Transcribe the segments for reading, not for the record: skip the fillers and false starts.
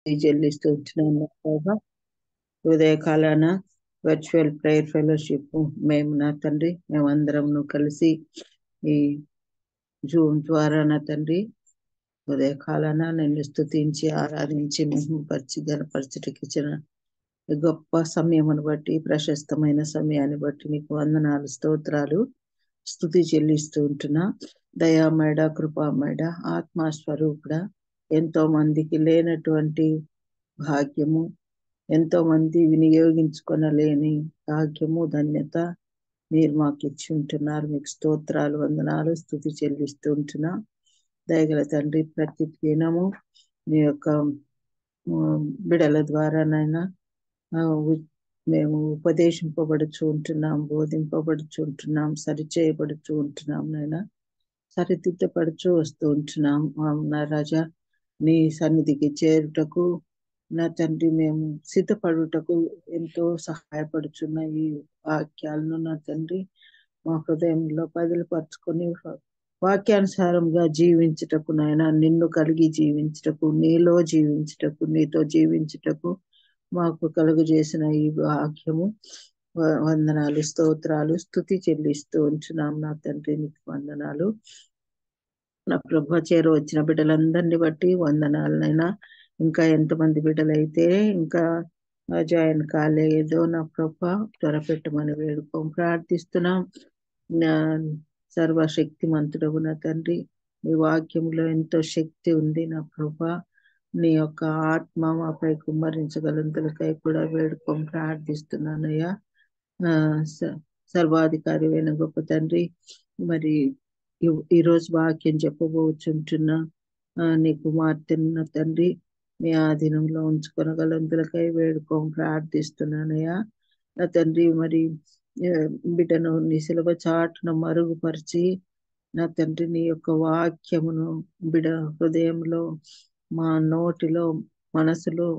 చెల్లిస్తూ ఉంటున్నాము ప్రభా. ఉదయకాలాన వర్చువల్ ప్రేయర్ ఫెలోషిప్ మేము నా తండ్రి మేమందరం కలిసి ఈ జూమ్ ద్వారా నా తండ్రి ఉదయకాలాన నిన్ను స్తుతించి ఆరాధించి మహిమపరిచి గణపరచుటకి ఇచ్చిన ఈ గొప్ప సమయమును బట్టి ప్రశస్తమైన సమయాన్ని బట్టి నీకు వందనాలు స్తోత్రాలు స్తుతి చెల్లిస్తూ ఉంటున్నా. దయామేడ కృపామేడ ఆత్మస్వరూపుడ ఎంతో మందికి లేనటువంటి భాగ్యము, ఎంతో మంది వినియోగించుకొనలేని భాగ్యము ధన్యత మీరు మాకు ఇచ్చి ఉంటున్నారు. మీకు స్తోత్రాలు వందనాలు స్తుతి చెల్లిస్తూ ఉంటున్నా. దయగల తండ్రి, ప్రతి దినము మీ యొక్క బిడల ద్వారానైనా మేము ఉపదేశింపబడుచు ఉంటున్నాం, బోధింపబడుచు ఉంటున్నాం, సరిచేయబడుచు ఉంటున్నాం. నైనా సరిదిద్దపడుచు వస్తూ ఉంటున్నాం. నా రాజా, నీ సన్నిధికి చేరుటకు నా తండ్రి మేము సిద్ధపడుటకు ఎంతో సహాయపడుచున్న ఈ వాక్యాలను నా తండ్రి మా హృదయంలో బదిలిపరుచుకొని వాక్యానుసారంగా జీవించుటకు నాయన, నిన్ను కలిగి జీవించుటకు, నీలో జీవించుటకు, నీతో జీవించుటకు మాకు కలుగు చేసిన ఈ వాక్యము వందనాలు స్తోత్రాలు స్తుతి చెల్లిస్తూ ఉంచున్నాం. నా తండ్రి నీకు వందనాలు. నా ప్రభు చేరు వచ్చిన బిడ్డలందరినీ బట్టి వందనాలనైనా. ఇంకా ఎంతమంది బిడ్డలైతే ఇంకా జాయిన్ కాలేదో నా ప్రభు త్వరపెట్టమని వేడుకోం ప్రార్థిస్తున్నాం. నా సర్వశక్తిమంతుడవు నా తండ్రి, నీ వాక్యంలో ఎంతో శక్తి ఉంది నా ప్రభు. నీ యొక్క ఆత్మ మాపై కుమ్మరించగలంతలకై కూడా వేడుకోం ప్రార్థిస్తున్నానయ్యా. సర్వాధికారి అయిన గొప్ప తండ్రి, మరి ఈరోజు వాక్యం చెప్పబోచుంటున్నా నీ కుమార్తెన్న తండ్రి మీ ఆధీనంలో ఉంచుకొనగలందులకై వేడుకోం ప్రార్థిస్తున్నానయ్యా. నా తండ్రి, మరి బిడ్డను నీ సిలువ చాటున మరుగుపరిచి నా తండ్రి నీ యొక్క వాక్యమును బిడ హృదయంలో, మా నోటిలో, మనసులో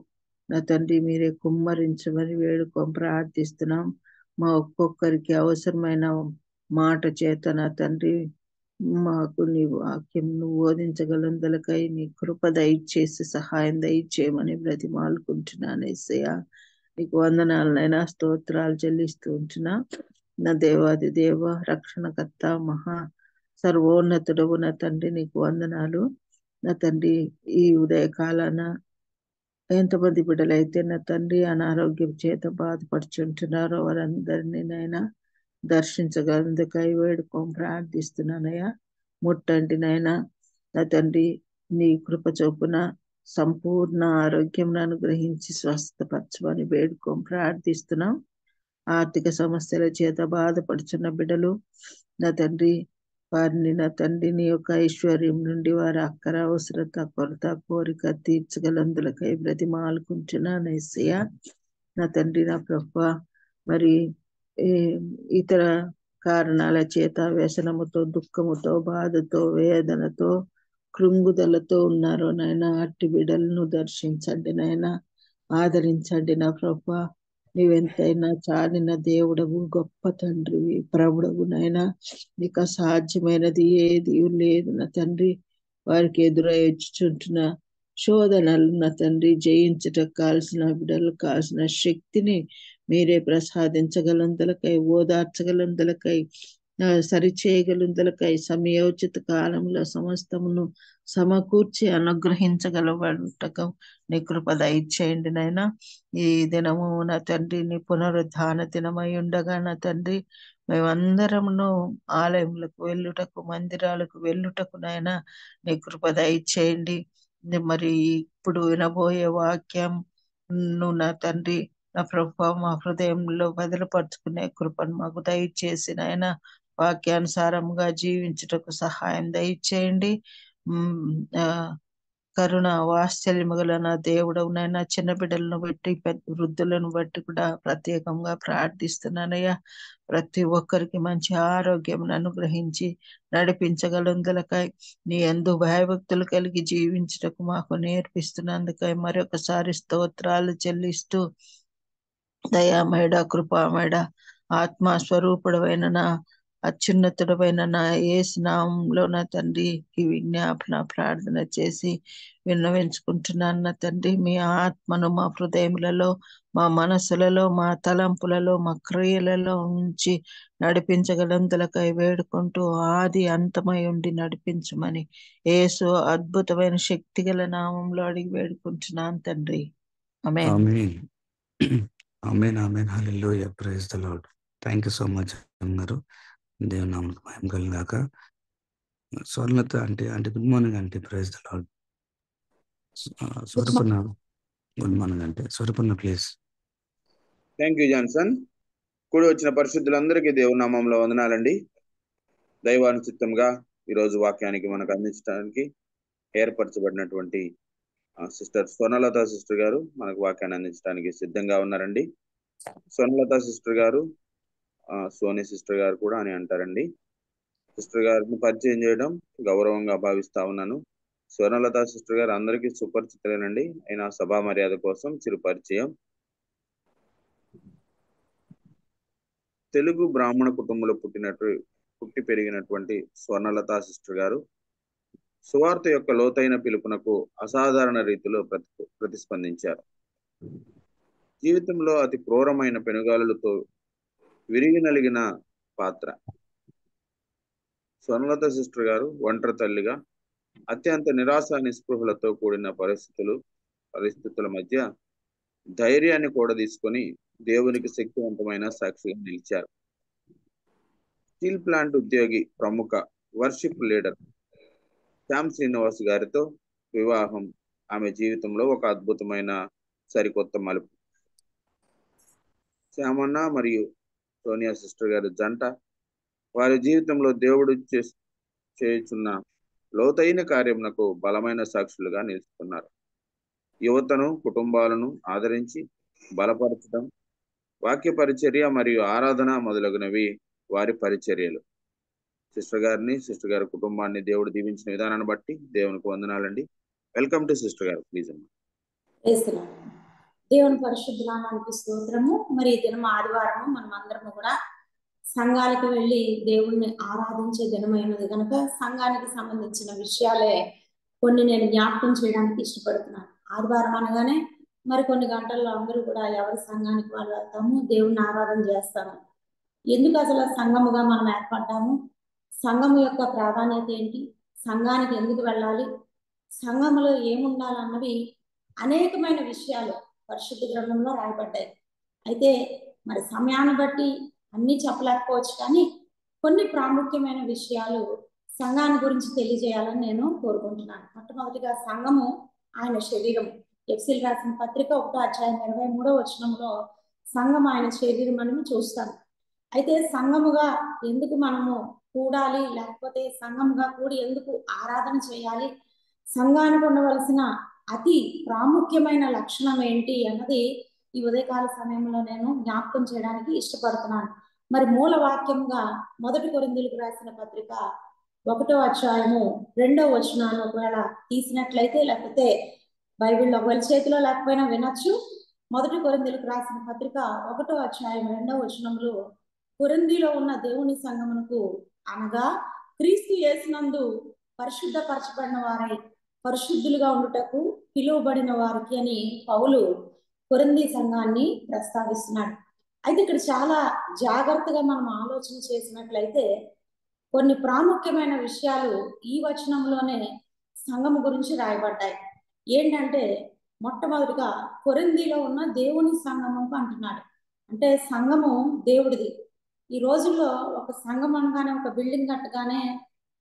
నా తండ్రి మీరే కుమ్మరించమని వేడుకోం ప్రార్థిస్తున్నాం. మా ఒక్కొక్కరికి అవసరమైన మాట చేత నా తండ్రి మాకు నీ వాక్యం బోధించగలందలకై నీ కృప దయచేసి సహాయం దయచేయమని బ్రతిమాలుకుంటున్నాను యేసయ్యా. నీకు వందనాలనైనా స్తోత్రాలు చెల్లిస్తూ ఉంటున్నా. నా దేవాది దేవ, రక్షణకర్త, మహా సర్వోన్నతుడవు నా తండ్రి నీకు వందనాలు. నా తండ్రి, ఈ ఉదయకాలాన ఎంతమంది బిడ్డలైతే నా తండ్రి అనారోగ్యం చేత బాధపడుచుంటున్నారో వారందరినీ నైనా దర్శించగలందుకై వేడుకోం ప్రార్థిస్తున్నానయ్యా. ముట్టండి నైనా నా తండ్రి, నీ కృప చొప్పున సంపూర్ణ ఆరోగ్యం అనుగ్రహించి స్వస్థపరచమని వేడుకోం ప్రార్థిస్తున్నాం. ఆర్థిక సమస్యల చేత బాధపడుచున్న బిడ్డలు నా తండ్రి, వారిని నా తండ్రి నీ యొక్క ఐశ్వర్యం నుండి వారి అక్కర అవసరత కొరత కోరిక తీర్చగలందులకై బ్రతిమాలుకుంటున్నాను యేసయ్యా. నా తండ్రి నా ప్రభు, మరి ఇతర కారణాల చేత వ్యసనముతో, దుఃఖముతో, బాధతో, వేదనతో, కృంగుదలతో ఉన్నారో నాయన, అట్టి బిడ్డలను దర్శించండి నాయన, ఆదరించండి నా ప్రభు. నీవెంతైనా చాలిన దేవుడవు, గొప్ప తండ్రివి, ప్రభుడవు నాయన. నీకు అసాధ్యమైనది ఏది లేదు నా తండ్రి. వారికి ఎదురొచ్చుచుంటున్న శోధనలు నా తండ్రి జయించటకు కాల్సిన బిడ్డలకు కాల్సిన శక్తిని మీరే ప్రసాదించగలందులకై, ఓదార్చగలందులకై, సరిచేయగలందులకై సమయోచిత కాలంలో సమస్తమును సమకూర్చి అనుగ్రహించగలటకు నీ కృప దయచేయండి నాయనా. ఈ దినము నా తండ్రి నీ పునరుద్ధాన దినమై ఉండగా నా తండ్రి మేమందరమును ఆలయములకు వెళ్ళుటకు, మందిరాలకు వెళ్ళుటకు నాయనా నీ కృప దయచేయండి. మరి ఇప్పుడు వినబోయే వాక్యం నా తండ్రి నా ప్రభు మా హృదయంలో బదిలపరుచుకునే కృపను మాకు దయచేసి నాయన వాక్యానుసారంగా జీవించుటకు సహాయం దయచేయండి. కరుణ వాత్సల్యము గల నా దేవుడవునైనా చిన్న బిడ్డలను బట్టి వృద్ధులను బట్టి కూడా ప్రత్యేకంగా ప్రార్థిస్తున్నానయ్యా. ప్రతి ఒక్కరికి మంచి ఆరోగ్యం అనుగ్రహించి నడిపించగలందులకై, నీ యందు భయభక్తులు కలిగి జీవించుటకు మాకు నేర్పిస్తున్నందుకై మరొకసారి స్తోత్రాలు చెల్లిస్తూ, దయామేడ కృపామేడ ఆత్మ స్వరూపుడమైన నా అత్యున్నతుడమైన నా యేసు నామములో నా తండ్రి ఈ విజ్ఞాపన ప్రార్థన చేసి విన్నవించుకుంటున్నాను నా తండ్రి. మీ ఆత్మను మా హృదయములలో, మా మనసులలో, మా తలంపులలో, మా క్రియలలో ఉంచి నడిపించగలందులకై వేడుకుంటూ ఆది అంతమై ఉండి నడిపించమని యేసు అద్భుతమైన శక్తిగల నామంలో అడిగి వేడుకుంటున్నాను తండ్రి. Amen. Amen. Amen. Amen. Hallelujah. Praise the Lord. Thank you so much అన్నారు. దేవుని నామమునకు మహిమ కలుగును గాక. స్వర్ణలత అంటే గుడ్ మార్నింగ్ అంటే. Praise the Lord. స్వరూపన్న గుడ్ మార్నింగ్ అంటే. స్వరూపన్న ప్లీజ్. Thank you Johnson. కూడి వచ్చిన పరిశుద్ధులందరికీ దేవుని నామంలో వందనాలండి. దైవానుచిత్తంగా ఈరోజు వాక్యానికి మనకు అందించడానికి ఏర్పరచబడినటువంటి సిస్టర్ స్వర్ణలత సిస్టర్ గారు మనకు వాక్యాన్ని అందించడానికి సిద్ధంగా ఉన్నారండి. స్వర్ణలత సిస్టర్ గారు, సోని సిస్టర్ గారు కూడా అని అంటారండి. సిస్టర్ గారిని పరిచయం చేయడం గౌరవంగా భావిస్తా ఉన్నాను. స్వర్ణలత సిస్టర్ గారు అందరికీ సుపరిచితులేనండి. అయినా సభా మర్యాద కోసం చిరు పరిచయం. తెలుగు బ్రాహ్మణ కుటుంబంలో పుట్టి పెరిగినటువంటి స్వర్ణలత సిస్టర్ గారు సువార్త యొక్క లోతైన పిలుపునకు అసాధారణ రీతిలో ప్రతిస్పందించారు. జీవితంలో అతి క్రూరమైన పెనుగాలులతో విరిగి నలిగిన పాత్ర. స్వర్ణలత సిస్టర్ గారు ఒంటరి తల్లిగా అత్యంత నిరాశ నిస్పృహలతో కూడిన పరిస్థితుల మధ్య ధైర్యాన్ని కూడా తీసుకొని దేవునికి శక్తివంతమైన సాక్షిగా నిలిచారు. స్టీల్ ప్లాంట్ ఉద్యోగి, ప్రముఖ వర్షిప్ లీడర్ శ్యామ్ శ్రీనివాస్ గారితో వివాహం ఆమె జీవితంలో ఒక అద్భుతమైన సరికొత్త మలుపు. శ్యామన్న మరియు సోనియా సిస్టర్ గారి జంట వారి జీవితంలో దేవుడు చేయుచున్న లోతైన కార్యమునకు బలమైన సాక్షులుగా నిలుస్తున్నారు. యువతను, కుటుంబాలను ఆదరించి బలపరచడం, వాక్య పరిచర్య మరియు ఆరాధన మొదలగునవి వారి పరిచర్యలు. సిస్టర్ గారి కుటుంబాన్ని దేవుడు దీవించిన విధానాన్ని బట్టి దేవునికి వందనాలండి. వెల్కమ్ టు సిస్టర్ గారు, ప్లీజ్ అమ్మా. దేవుని పరిశుద్ధ నామానికి స్తోత్రము. మరి దినం ఆదివారము మనం అందరము కూడా సంఘాలకు వెళ్ళి దేవుణ్ణి ఆరాధించే దినమైనది కనుక సంఘానికి సంబంధించిన విషయాలే కొన్ని నేను జ్ఞాపకం చేయడానికి ఇష్టపడుతున్నాను. ఆదివారం అనగానే మరి కొన్ని గంటల్లో అందరూ కూడా ఎవరి సంఘానికి వాళ్ళు వెళ్తాము, దేవుణ్ణి ఆరాధన చేస్తాము. ఎందుకు అసలు సంఘముగా మనం ఏర్పడ్డాము, సంఘము యొక్క ప్రాధాన్యత ఏంటి, సంఘానికి ఎందుకు వెళ్ళాలి, సంఘములో ఏముండాలన్నవి అనేకమైన విషయాలు పరిశుద్ధ గ్రంథంలో రాయబడ్డాయి. అయితే మరి సమయాన్ని బట్టి అన్నీ చెప్పలేకపోవచ్చు, కానీ కొన్ని ప్రాముఖ్యమైన విషయాలు సంఘాన్ని గురించి తెలియజేయాలని నేను కోరుకుంటున్నాను. మొట్టమొదటిగా సంఘము ఆయన శరీరం. ఎఫ్సీలు రాసిన పత్రిక 1:23 సంఘం ఆయన శరీరం అని చూస్తాం. అయితే సంఘముగా ఎందుకు మనము కూడాలి, లేకపోతే సంఘముగా కూడి ఎందుకు ఆరాధన చేయాలి, సంఘానికి ఉండవలసిన అతి ప్రాముఖ్యమైన లక్షణం ఏంటి అన్నది ఈ ఉదయకాల సమయంలో నేను జ్ఞాపకం చేయడానికి ఇష్టపడుతున్నాను. మరి మూల వాక్యంగా 1 కొరింథీయులకు రాసిన పత్రిక 1:2 ఒకవేళ తీసినట్లయితే, లేకపోతే బైబిల్లో ఒకవేళ చేతిలో లేకపోయినా వినొచ్చు. 1 కొరింథీయులకు రాసిన పత్రిక 1:2 కొరింథీలో ఉన్న దేవుని సంఘమునకు అనగా క్రీస్తు యేసునందు పరిశుద్ధపరచబడిన వారై పరిశుద్ధులుగా ఉండుటకు పిలువబడిన వారికి అని పౌలు కొరింథీ సంఘాన్ని ప్రస్తావిస్తున్నాడు. అయితే ఇక్కడ చాలా జాగ్రత్తగా మనం ఆలోచన చేసినట్లయితే కొన్ని ప్రాముఖ్యమైన విషయాలు ఈ వచనంలోనే సంఘము గురించి రాయబడ్డాయి. ఏంటంటే మొట్టమొదటిగా కొరింథీలో ఉన్న దేవుని సంఘము అంటున్నాడు. అంటే సంఘము దేవుడిది. ఈ రోజుల్లో ఒక సంఘం అనగానే, ఒక బిల్డింగ్ కట్టగానే,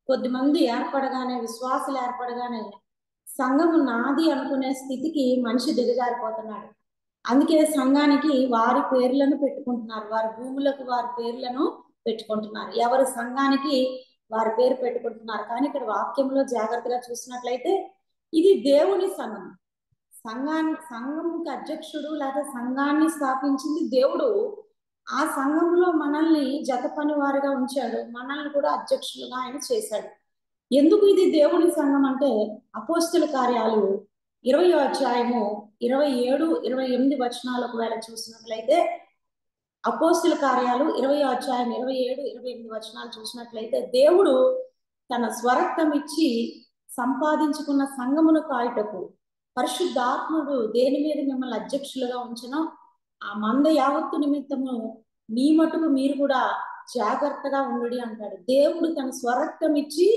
కొద్దిమంది ఏర్పడగానే, విశ్వాసులు ఏర్పడగానే సంఘము నాది అనుకునే స్థితికి మనిషి దిగజారిపోతున్నాడు. అందుకే సంఘానికి వారి పేర్లను పెట్టుకుంటున్నారు, వారి భూములకు వారి పేర్లను పెట్టుకుంటున్నారు, ఎవరి సంఘానికి వారి పేరు పెట్టుకుంటున్నారు. కానీ ఇక్కడ వాక్యంలో జాగ్రత్తగా చూసినట్లయితే ఇది దేవుని సంఘం. సంఘముకి అధ్యక్షుడు లేదా సంఘాన్ని స్థాపించింది దేవుడు. ఆ సంఘంలో మనల్ని జత పని వారిగా ఉంచాడు, మనల్ని కూడా అధ్యక్షులుగా ఆయన చేశాడు. ఎందుకు ఇది దేవుని సంఘం అంటే అపోస్తుల కార్యాలు 20వ అధ్యాయము 27-28 ఒకవేళ చూసినట్లయితే అపోస్తుల కార్యాలు 20వ అధ్యాయం 27, 28 వచనాలు చూసినట్లయితే దేవుడు తన స్వరక్తం ఇచ్చి సంపాదించుకున్న సంఘమును కాయుటకు పరిశుద్ధాత్ముడు దేని మీద మిమ్మల్ని అధ్యక్షులుగా ఉంచినో ఆ మంద యావత్తు నిమిత్తము మీ మటుకు మీరు కూడా జాగ్రత్తగా ఉండుడి అంటాడు. దేవుడు తన స్వరక్తం ఇచ్చి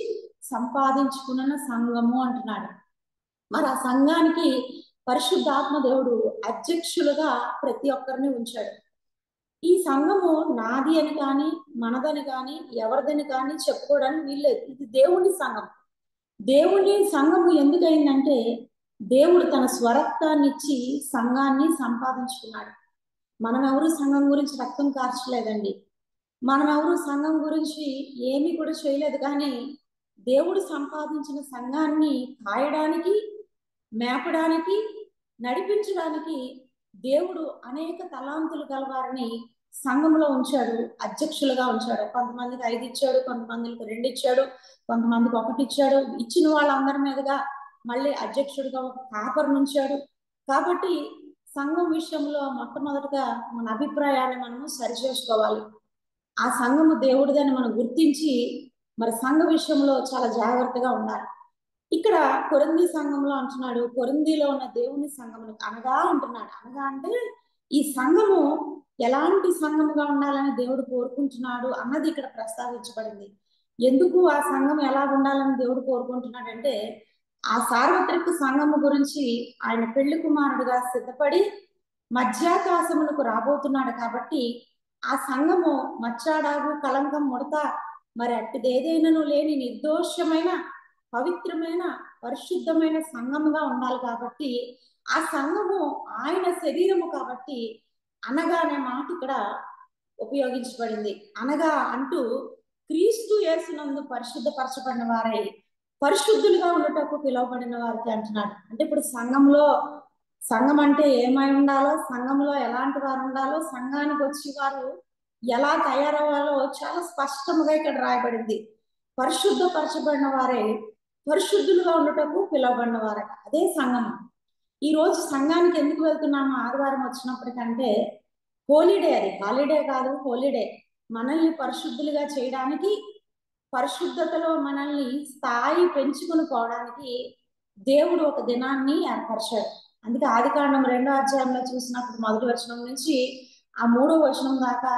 సంపాదించుకున్న సంఘము అంటున్నాడు. మరి ఆ సంఘానికి పరిశుద్ధాత్మ దేవుడు అధ్యక్షులుగా ప్రతి ఒక్కరిని ఉంచాడు. ఈ సంఘము నాది అని కానీ మనదని కానీ ఎవరిదని కానీ చెప్పుకోవడానికి వీల్లేదు. ఇది దేవుని సంఘం. దేవుని సంఘము ఎందుకైందంటే దేవుడు తన స్వరక్తాన్ని ఇచ్చి సంఘాన్ని సంపాదించుకున్నాడు. మనం ఎవరు సంఘం గురించి రక్తం కార్చలేదండి. మనం ఎవరు సంఘం గురించి ఏమీ కూడా చేయలేదు. కానీ దేవుడు సంపాదించిన సంఘాన్ని కాయడానికి, మేపడానికి, నడిపించడానికి దేవుడు అనేక తలాంతులు గలవారిని సంఘంలో ఉంచాడు, అధ్యక్షులుగా ఉంచాడు. కొంతమందికి 5 ఇచ్చాడు, కొంతమందికి 2 ఇచ్చాడు, కొంతమందికి 1 ఇచ్చాడు. ఇచ్చిన వాళ్ళందరి మీదుగా మళ్ళీ అధ్యక్షుడిగా ఒక కాపరిని ఉంచాడు. కాబట్టి సంఘం విషయంలో మొట్టమొదటిగా మన అభిప్రాయాన్ని మనము సరిచేసుకోవాలి. ఆ సంఘము దేవుడిదని మనం గుర్తించి మరి సంఘ విషయంలో చాలా జాగ్రత్తగా ఉండాలి. ఇక్కడ కొరింథీ సంఘంలో అంటున్నాడు, కొరింథీలో ఉన్న దేవుని సంఘమును అనగా అంటున్నాడు. అనగా అంటే ఈ సంఘము ఎలాంటి సంఘముగా ఉండాలని దేవుడు కోరుకుంటున్నాడు అన్నది ఇక్కడ ప్రస్తావించబడింది. ఎందుకు ఆ సంఘం ఎలా ఉండాలని దేవుడు కోరుకుంటున్నాడంటే ఆ సార్వత్రిక సంఘము గురించి ఆయన పెళ్లి కుమారుడుగా సిద్ధపడి మధ్యాకాశములకు రాబోతున్నాడు. కాబట్టి ఆ సంఘము మచ్చాడాగు, కలంకం, ముడత మరి అట్టిదేదైనాను లేని నిర్దోషమైన, పవిత్రమైన, పరిశుద్ధమైన సంఘముగా ఉండాలి. కాబట్టి ఆ సంఘము ఆయన శరీరము. కాబట్టి అనగా అనే మాట ఇక్కడ ఉపయోగించబడింది. అనగా అంటూ క్రీస్తు యేసునందు పరిశుద్ధపరచబడిన వారై పరిశుద్ధులుగా ఉండటకు పిలువబడిన వారికి అంటున్నాడు. అంటే ఇప్పుడు సంఘం అంటే ఏమై ఉండాలో, సంఘంలో ఎలాంటి వారు ఉండాలో, సంఘానికి వచ్చి వారు ఎలా తయారవ్వాలో చాలా స్పష్టంగా ఇక్కడ రాయబడింది. పరిశుద్ధపరచబడిన వారే పరిశుద్ధులుగా ఉండటకు పిలువబడిన వారట. అదే సంఘం. ఈ రోజు సంఘానికి ఎందుకు వెళ్తున్నాము? ఆదివారం వచ్చినప్పటికంటే హోలీడే, అది హాలిడే కాదు, హోలీడే. మనల్ని పరిశుద్ధులుగా చేయడానికి, పరిశుద్ధతలో మనల్ని స్థాయి పెంచుకుని పోవడానికి దేవుడు ఒక దినాన్ని ఏర్పరిచాడు. అందుకే ఆదికాండం 2వ అధ్యాయంలో చూసినప్పుడు 1వ వచనం నుంచి ఆ 3వ వచనం దాకా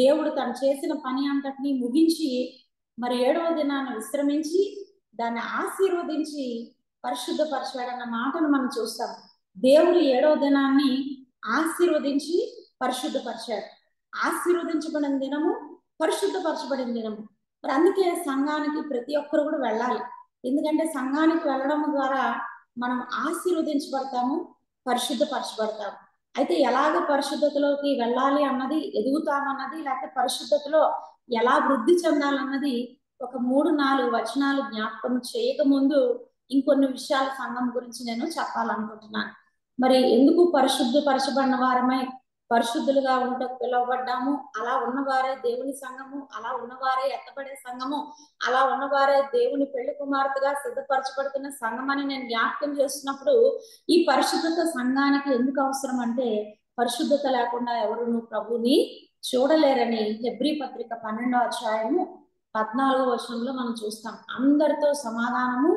దేవుడు తను చేసిన పని అంతటినీ ముగించి మరి 7వ దినాన్ని విశ్రమించి దాన్ని ఆశీర్వదించి పరిశుద్ధపరచాడన్న మాటను మనం చూస్తాం. దేవుడు 7వ దినాన్ని ఆశీర్వదించి పరిశుద్ధపరిచాడు. ఆశీర్వదించబడిన దినము, పరిశుద్ధపరచబడిన దినము. మరి అందుకే సంఘానికి ప్రతి ఒక్కరు కూడా వెళ్ళాలి. ఎందుకంటే సంఘానికి వెళ్ళడం ద్వారా మనం ఆశీర్వదించబడతాము, పరిశుద్ధపరచబడతాము. అయితే ఎలాగ పరిశుద్ధతలోకి వెళ్ళాలి అన్నది, ఎదుగుతామన్నది, లేకపోతే పరిశుద్ధతలో ఎలా వృద్ధి చెందాలన్నది ఒక 3-4 వచనాలు జ్ఞాపకం చేయకముందు ఇంకొన్ని విషయాల సంఘం గురించి నేను చెప్పాలనుకుంటున్నాను. మరి ఎందుకు పరిశుద్ధపరచబడిన వారమై పరిశుద్ధులుగా ఉండటకు పిలువబడ్డాము? అలా ఉన్నవారే దేవుని సంఘము, అలా ఉన్నవారే ఎత్తబడే సంఘము, అలా ఉన్నవారే దేవుని పెళ్లి కుమార్తెగా సిద్ధపరచబడుతున్న సంఘం అని నేను జ్ఞాపకం చేస్తున్నప్పుడు ఈ పరిశుద్ధత సంఘానికి ఎందుకు అవసరం అంటే పరిశుద్ధత లేకుండా ఎవరును ప్రభుని చూడలేరని హెబ్రీ పత్రిక 12వ అధ్యాయము 14వ వచనంలో మనం చూస్తాం. అందరితో సమాధానము,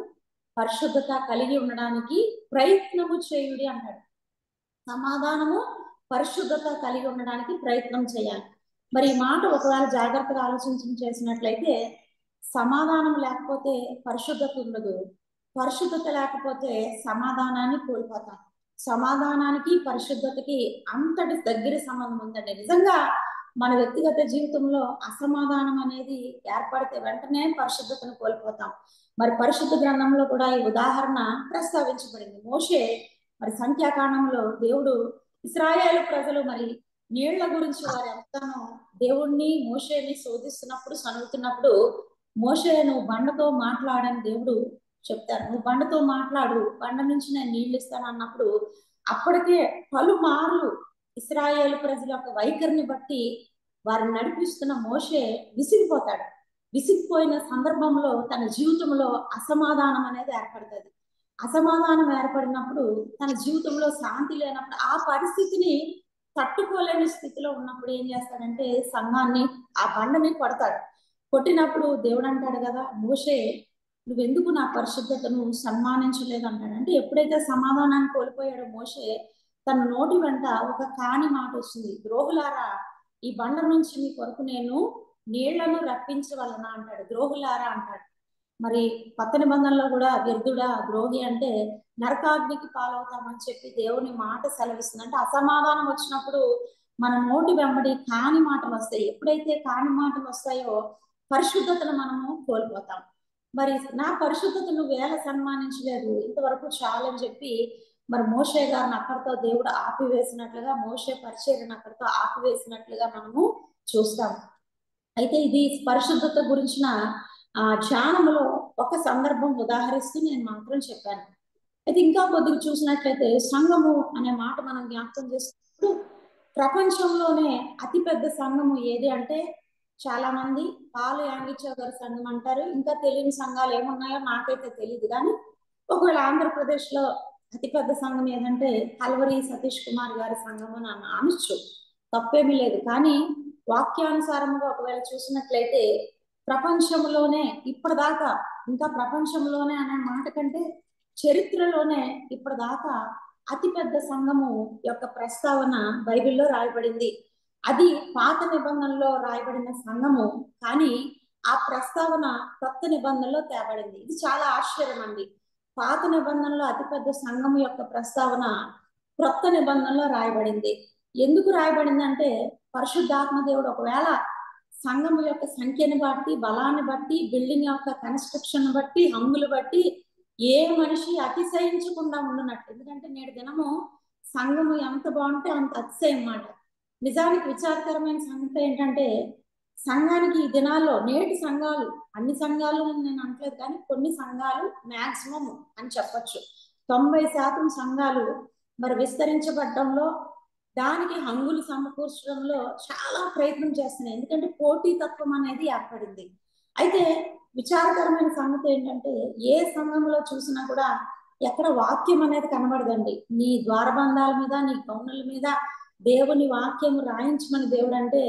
పరిశుద్ధత కలిగి ఉండడానికి ప్రయత్నము చేయుడి అంటాడు. సమాధానము, పరిశుద్ధత కలిగి ఉండడానికి ప్రయత్నం చేయాలి. మరి ఈ మాట ఒకవేళ జాగ్రత్తగా చేసినట్లయితే సమాధానం లేకపోతే పరిశుద్ధత ఉండదు, పరిశుద్ధత లేకపోతే సమాధానాన్ని కోల్పోతాం. సమాధానానికి పరిశుద్ధతకి అంతటి దగ్గర సంబంధం ఉందండి. నిజంగా మన వ్యక్తిగత జీవితంలో అసమాధానం అనేది ఏర్పడితే వెంటనే పరిశుద్ధతను కోల్పోతాం. మరి పరిశుద్ధ గ్రంథంలో కూడా ఈ ఉదాహరణ ప్రస్తావించబడింది. మోషే మరి సంఖ్యాకాండంలో దేవుడు ఇశ్రాయేలు ప్రజలు మరి నీళ్ల గురించి వారి అంతాను దేవుణ్ణి మోషేని శోధిస్తున్నప్పుడు, సనుగుతున్నప్పుడు మోషే నువ్వు బండతో మాట్లాడని దేవుడు చెప్తారు. నువ్వు బండతో మాట్లాడు, బండ నుంచి నేను నీళ్లు ఇస్తాను అన్నప్పుడు అప్పటికే పలుమార్లు ఇశ్రాయేలు ప్రజల యొక్క వైఖరిని బట్టి వారిని నడిపిస్తున్న మోషే విసిగిపోతాడు. విసిగిపోయిన సందర్భంలో తన జీవితంలో అసమాధానం అనేది ఏర్పడుతుంది. అసమాధానం ఏర్పడినప్పుడు తన జీవితంలో శాంతి లేనప్పుడు ఆ పరిస్థితిని తట్టుకోలేని స్థితిలో ఉన్నప్పుడు ఏం చేస్తాడంటే సంఘాన్ని, ఆ బండని కొడతాడు. కొట్టినప్పుడు దేవుడు అంటాడు కదా, మోషే నువ్వెందుకు నా పరిశుద్ధతను సన్మానించలేదు అంటాడు. అంటే ఎప్పుడైతే సమాధానాన్ని కోల్పోయాడో మోషే, తన నోటి వెంట ఒక కాని మాట వస్తుంది, ద్రోహులారా ఈ బండ నుంచి మీ కొరకు నేను నీళ్లను రప్పించవలన అంటాడు. ద్రోహులారా అంటాడు. మరి కొత్త నిబంధనలో కూడా వ్యర్థుడా, ద్రోహి అంటే నరకాగ్నికి పాలవుతామని చెప్పి దేవుని మాట సెలవిస్తుంది. అంటే అసమాధానం వచ్చినప్పుడు మన నోటి వెంబడి కాని మాటలు వస్తాయి. ఎప్పుడైతే కాని మాటలు వస్తాయో పరిశుద్ధతను మనము కోల్పోతాం. మరి నా పరిశుద్ధతను వేళ సన్మానించలేదు, ఇంతవరకు చాలని చెప్పి మరి మోషే గారిని అక్కడితో దేవుడు ఆపివేసినట్లుగా, మోషే పరిచర్యను అక్కడితో ఆపివేసినట్లుగా మనము చూస్తాం. అయితే ఇది పరిశుద్ధత గురించిన ధ్యానములో ఒక సందర్భం ఉదాహరిస్తూ నేను మాత్రం చెప్పాను. అయితే ఇంకా కొద్దిగా చూసినట్లయితే సంఘము అనే మాట మనం జ్ఞాపకం చేసుకున్నప్పుడు ప్రపంచంలోనే అతిపెద్ద సంఘము ఏది అంటే చాలా మంది పాలు యాంగిచో గారి సంఘం అంటారు. ఇంకా తెలియని సంఘాలు ఏమున్నాయో నాకైతే తెలియదు, కానీ ఒకవేళ ఆంధ్రప్రదేశ్ లో అతిపెద్ద సంఘం ఏదంటే కల్వరి సతీష్ కుమార్ గారి సంఘం అని అనొచ్చు, తప్పేమీ లేదు. కానీ వాక్యానుసారంగా ఒకవేళ చూసినట్లయితే ప్రపంచంలోనే ఇప్పటిదాకా, ఇంకా ప్రపంచంలోనే అనే మాట కంటే చరిత్రలోనే ఇప్పటిదాకా అతిపెద్ద సంఘము యొక్క ప్రస్తావన బైబిల్లో రాయబడింది. అది పాత నిబంధనలో రాయబడిన సంఘము, కానీ ఆ ప్రస్తావన కొత్త నిబంధనలో తేబడింది. ఇది చాలా ఆశ్చర్యం అండి. పాత నిబంధనలో అతిపెద్ద సంఘము యొక్క ప్రస్తావన కొత్త నిబంధనలో రాయబడింది. ఎందుకు రాయబడింది అంటే పరిశుద్ధాత్మ దేవుడు ఒకవేళ సంఘము యొక్క సంఖ్యను బట్టి, బలాన్ని బట్టి, బిల్డింగ్ యొక్క కన్స్ట్రక్షన్ బట్టి, హంగులు బట్టి ఏ మనిషి అతిశయించకుండా ఉండునట్టు. ఎందుకంటే నేటి దినము సంఘము ఎంత బాగుంటే అంత అతిశయం మాట. నిజానికి విచారకరమైన సంగతి ఏంటంటే సంఘానికి ఈ దినాల్లో, నేటి సంఘాలు, అన్ని సంఘాలు నేను అనట్లేదు, కానీ కొన్ని సంఘాలు మ్యాక్సిమం అని చెప్పచ్చు 90% సంఘాలు మరి విస్తరించబడడంలో, దానికి హంగులు సమకూర్చడంలో చాలా ప్రయత్నం చేస్తున్నాయి. ఎందుకంటే పోటీతత్వం అనేది ఏర్పడింది. అయితే విచారకరమైన సంగతి ఏంటంటే ఏ సంఘంలో చూసినా కూడా ఎక్కడ వాక్యం అనేది కనబడదండి. నీ ద్వారబంధాల మీద, నీ కౌనుల మీద దేవుని వాక్యం రాయించమని దేవుడు అంటే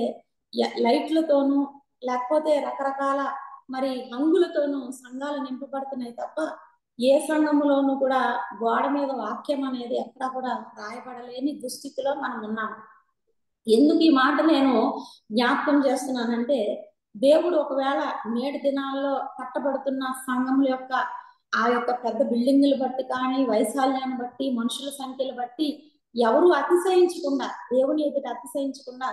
లైట్లతోనూ లేకపోతే రకరకాల మరి హంగులతోనూ సంఘాలు నింపబడుతున్నాయి తప్ప ఏ సంఘములోనూ కూడా గోడ మీద వాక్యం అనేది ఎక్కడా కూడా రాయబడలేని దుస్థితిలో మనం ఉన్నాం. ఎందుకు ఈ మాట నేను జ్ఞాపకం చేస్తున్నానంటే దేవుడు ఒకవేళ నేటి దినాల్లో కట్టబడుతున్న సంఘముల యొక్క ఆ యొక్క పెద్ద బిల్డింగులు బట్టి కానీ, వైశాల్యాన్ని బట్టి, మనుషుల సంఖ్యలు బట్టి ఎవరు అతిశయించకుండా, దేవుని ఎదుట అతిశయించకుండా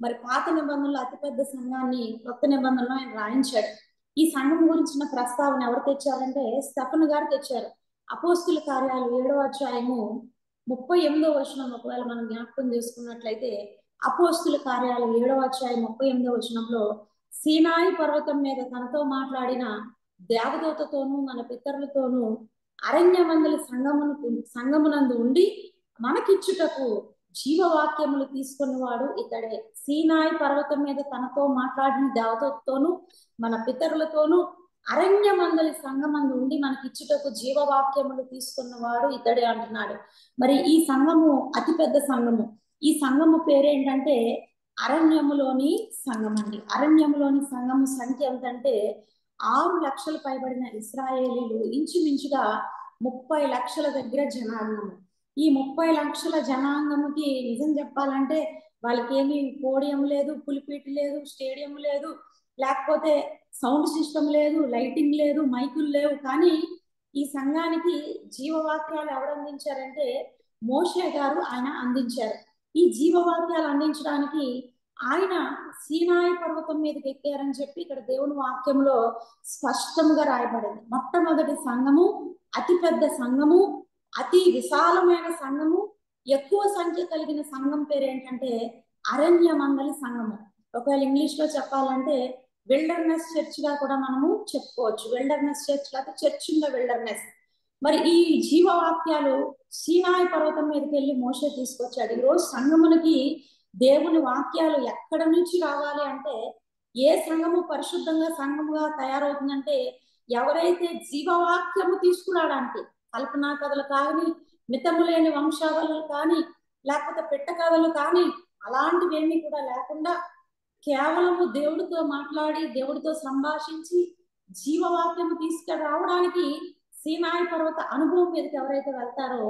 మరి పాత నిబంధనలో అతిపెద్ద సంఘాన్ని కొత్త నిబంధనలో ఆయన రాయించాడు. ఈ సంఘం గురించిన ప్రస్తావన ఎవరు తెచ్చారంటే స్టెఫను గారు తెచ్చారు. అపోస్తుల కార్యాలు 7వ అధ్యాయము 38వ వచనం ఒకవేళ మనం జ్ఞాపకం చేసుకున్నట్లయితే, అపోస్తుల కార్యాలు 7వ అధ్యాయం 38వ వచనంలో సీనాయి పర్వతం మీద తనతో మాట్లాడిన దేవదూతతోనూ మన పితరులతోనూ అరణ్యమందలి సంఘమునందు ఉండి మనకిచ్చుటకు జీవవాక్యములు తీసుకున్నవాడు ఇతడే. సీనాయి పర్వతం మీద తనతో మాట్లాడిన దేవదూతతోనూ మన పితరులతోనూ అరణ్యమందలి సంఘమందు ఉండి మనకిచ్చుటకు జీవవాక్యములు తీసుకున్నవాడు ఇతడే అంటున్నాడు. మరి ఈ సంఘము అతిపెద్ద సంఘము. ఈ సంఘము పేరేంటంటే అరణ్యములోని సంఘం అండి. అరణ్యములోని సంఘము సంఖ్య ఎంతంటే 6 లక్షలు పైబడిన ఇశ్రాయేలీలు, ఇంచుమించుగా 30 లక్షల దగ్గర జనాంగము. ఈ 30 లక్షల జనాంగముకి నిజం చెప్పాలంటే వాళ్ళకి ఏమి పోడియం లేదు, పులిపీటి లేదు, స్టేడియం లేదు, లేకపోతే సౌండ్ సిస్టమ్ లేదు, లైటింగ్ లేదు, మైకులు లేవు. కానీ ఈ సంఘానికి జీవవాక్యాలు ఎవరు అందించారంటే మోషే గారు ఆయన అందించారు. ఈ జీవవాక్యాలు అందించడానికి ఆయన సీనాయి పర్వతం మీదకి ఎక్కారని చెప్పి ఇక్కడ దేవుని వాక్యంలో స్పష్టంగా రాయబడింది. మొట్టమొదటి సంఘము, అతిపెద్ద సంఘము, అతి విశాలమైన సంఘము, ఎక్కువ సంఖ్య కలిగిన సంఘం పేరు ఏంటంటే అరణ్య మండలి సంఘము. ఒకవేళ ఇంగ్లీష్ లో చెప్పాలంటే విల్డర్నెస్ చర్చ్ గా కూడా మనము చెప్పుకోవచ్చు. విల్డర్నెస్ చర్చ్ లేకపోతే చర్చ్ ఇన్ ద విల్డర్నెస్. మరి ఈ జీవవాక్యాలు సీనాయి పర్వతం మీదకి వెళ్ళి మోషే తీసుకొచ్చాడు. ఈరోజు సంఘమునికి దేవుని వాక్యాలు ఎక్కడ నుంచి రావాలి అంటే, ఏ సంఘము పరిశుద్ధంగా సంఘముగా తయారవుతుందంటే ఎవరైతే జీవవాక్యము తీసుకురావడానికి, కల్పనా కథలు కానీ, మితము లేని వంశావళులు కానీ, లేకపోతే పెట్ట కథలు కానీ అలాంటివేమీ కూడా లేకుండా కేవలము దేవుడితో మాట్లాడి దేవుడితో సంభాషించి జీవవాక్యము తీసుకురావడానికి సీనాయి పర్వత అనుభవం మీదకి ఎవరైతే వెళ్తారో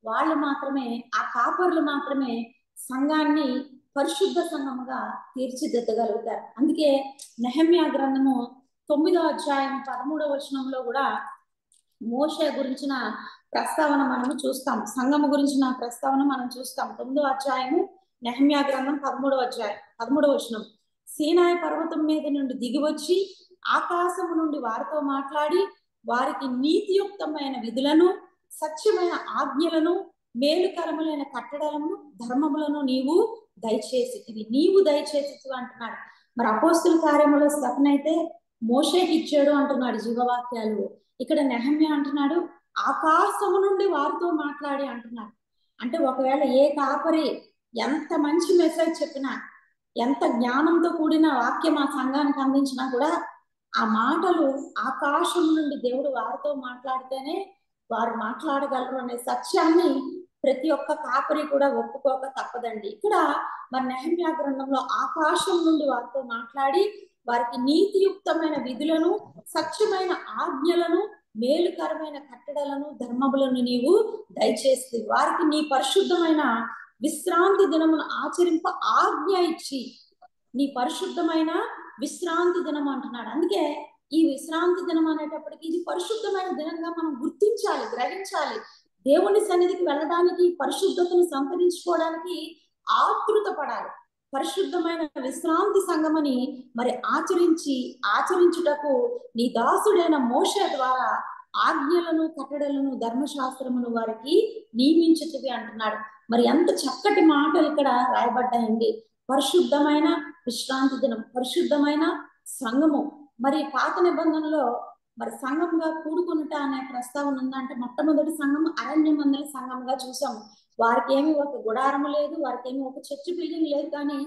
వాళ్ళు మాత్రమే, ఆ కాపర్లు మాత్రమే సంఘాన్ని పరిశుద్ధ సంఘముగా తీర్చిదిద్దగలుగుతారు. అందుకే నెహెమ్యా గ్రంథము 9వ అధ్యాయం 13వ వచనంలో కూడా మోషే గురించిన ప్రస్తావన మనము చూస్తాం. సంఘము గురించిన ప్రస్తావన మనం చూస్తాం. 9వ అధ్యాయము నెహెమ్యా గ్రంథం 13వ అధ్యాయం 13వ వచనం. సీనాయి పర్వతం మీద నుండి దిగివచ్చి ఆకాశము నుండి వారితో మాట్లాడి వారికి నీతియుక్తమైన విధులను, సత్యమైన ఆజ్ఞలను, మేలుకరములైన కట్టడలను, ధర్మములను నీవు దయచేసితివి, నీవు దయచేసితివి అంటున్నాడు. మరి అపోస్తుల కార్యములో స్టెఫెన్ అయితే మోషేకి ఇచ్చాడు అంటున్నాడు జీవవాక్యాలు. ఇక్కడ నెహెమ్యా అంటున్నాడు ఆకాశము నుండి వారితో మాట్లాడి అంటున్నాడు. అంటే ఒకవేళ ఏ కాపరి ఎంత మంచి మెసేజ్ చెప్పినా, ఎంత జ్ఞానంతో కూడిన వాక్యం ఆ సంఘానికి అందించినా కూడా ఆ మాటలు ఆకాశం నుండి దేవుడు వారితో మాట్లాడితేనే వారు మాట్లాడగలరు అనే సత్యాన్ని ప్రతి ఒక్క కాపరి కూడా ఒప్పుకోక తప్పదండి. ఇక్కడ మరి నెహెమ్యా గ్రంథంలో ఆకాశం నుండి వారితో మాట్లాడి వారికి నీతియుక్తమైన విధులను, సత్యమైన ఆజ్ఞలను, మేలుకరమైన కట్టడలను, ధర్మములను నీవు దయచేసి వారికి నీ పరిశుద్ధమైన విశ్రాంతి దినమును ఆచరింప ఆజ్ఞ ఇచ్చి, నీ పరిశుద్ధమైన విశ్రాంతి దినం అంటున్నాడు. అందుకే ఈ విశ్రాంతి దినం అనేటప్పటికి ఇది పరిశుద్ధమైన దినంగా మనం గుర్తించాలి, గ్రహించాలి. దేవుని సన్నిధికి వెళ్ళడానికి, పరిశుద్ధతను సంతరించుకోవడానికి ఆతృత పడాలి. పరిశుద్ధమైన విశ్రాంతి సంఘమని మరి ఆచరించుటకు నీ దాసుడైన మోషే ద్వారా ఆజ్ఞలను, కట్టడలను, ధర్మశాస్త్రమును వారికి నియమించుతవి అంటున్నాడు. మరి ఎంత చక్కటి మాటలు ఇక్కడ రాయబడ్డాయండి. పరిశుద్ధమైన విశ్రాంతి దినం, పరిశుద్ధమైన సంఘము. మరి పాత నిబంధనలో మరి సంఘంగా కూడుకునుట అనే ప్రస్తావన ఉందంటే మొట్టమొదటి సంఘం అరణ్య మందల సంఘంగా చూసాము. వారికి ఏమి ఒక గుడారము లేదు, వారికి ఏమి ఒక చర్చి బిల్డింగ్ లేదు. కానీ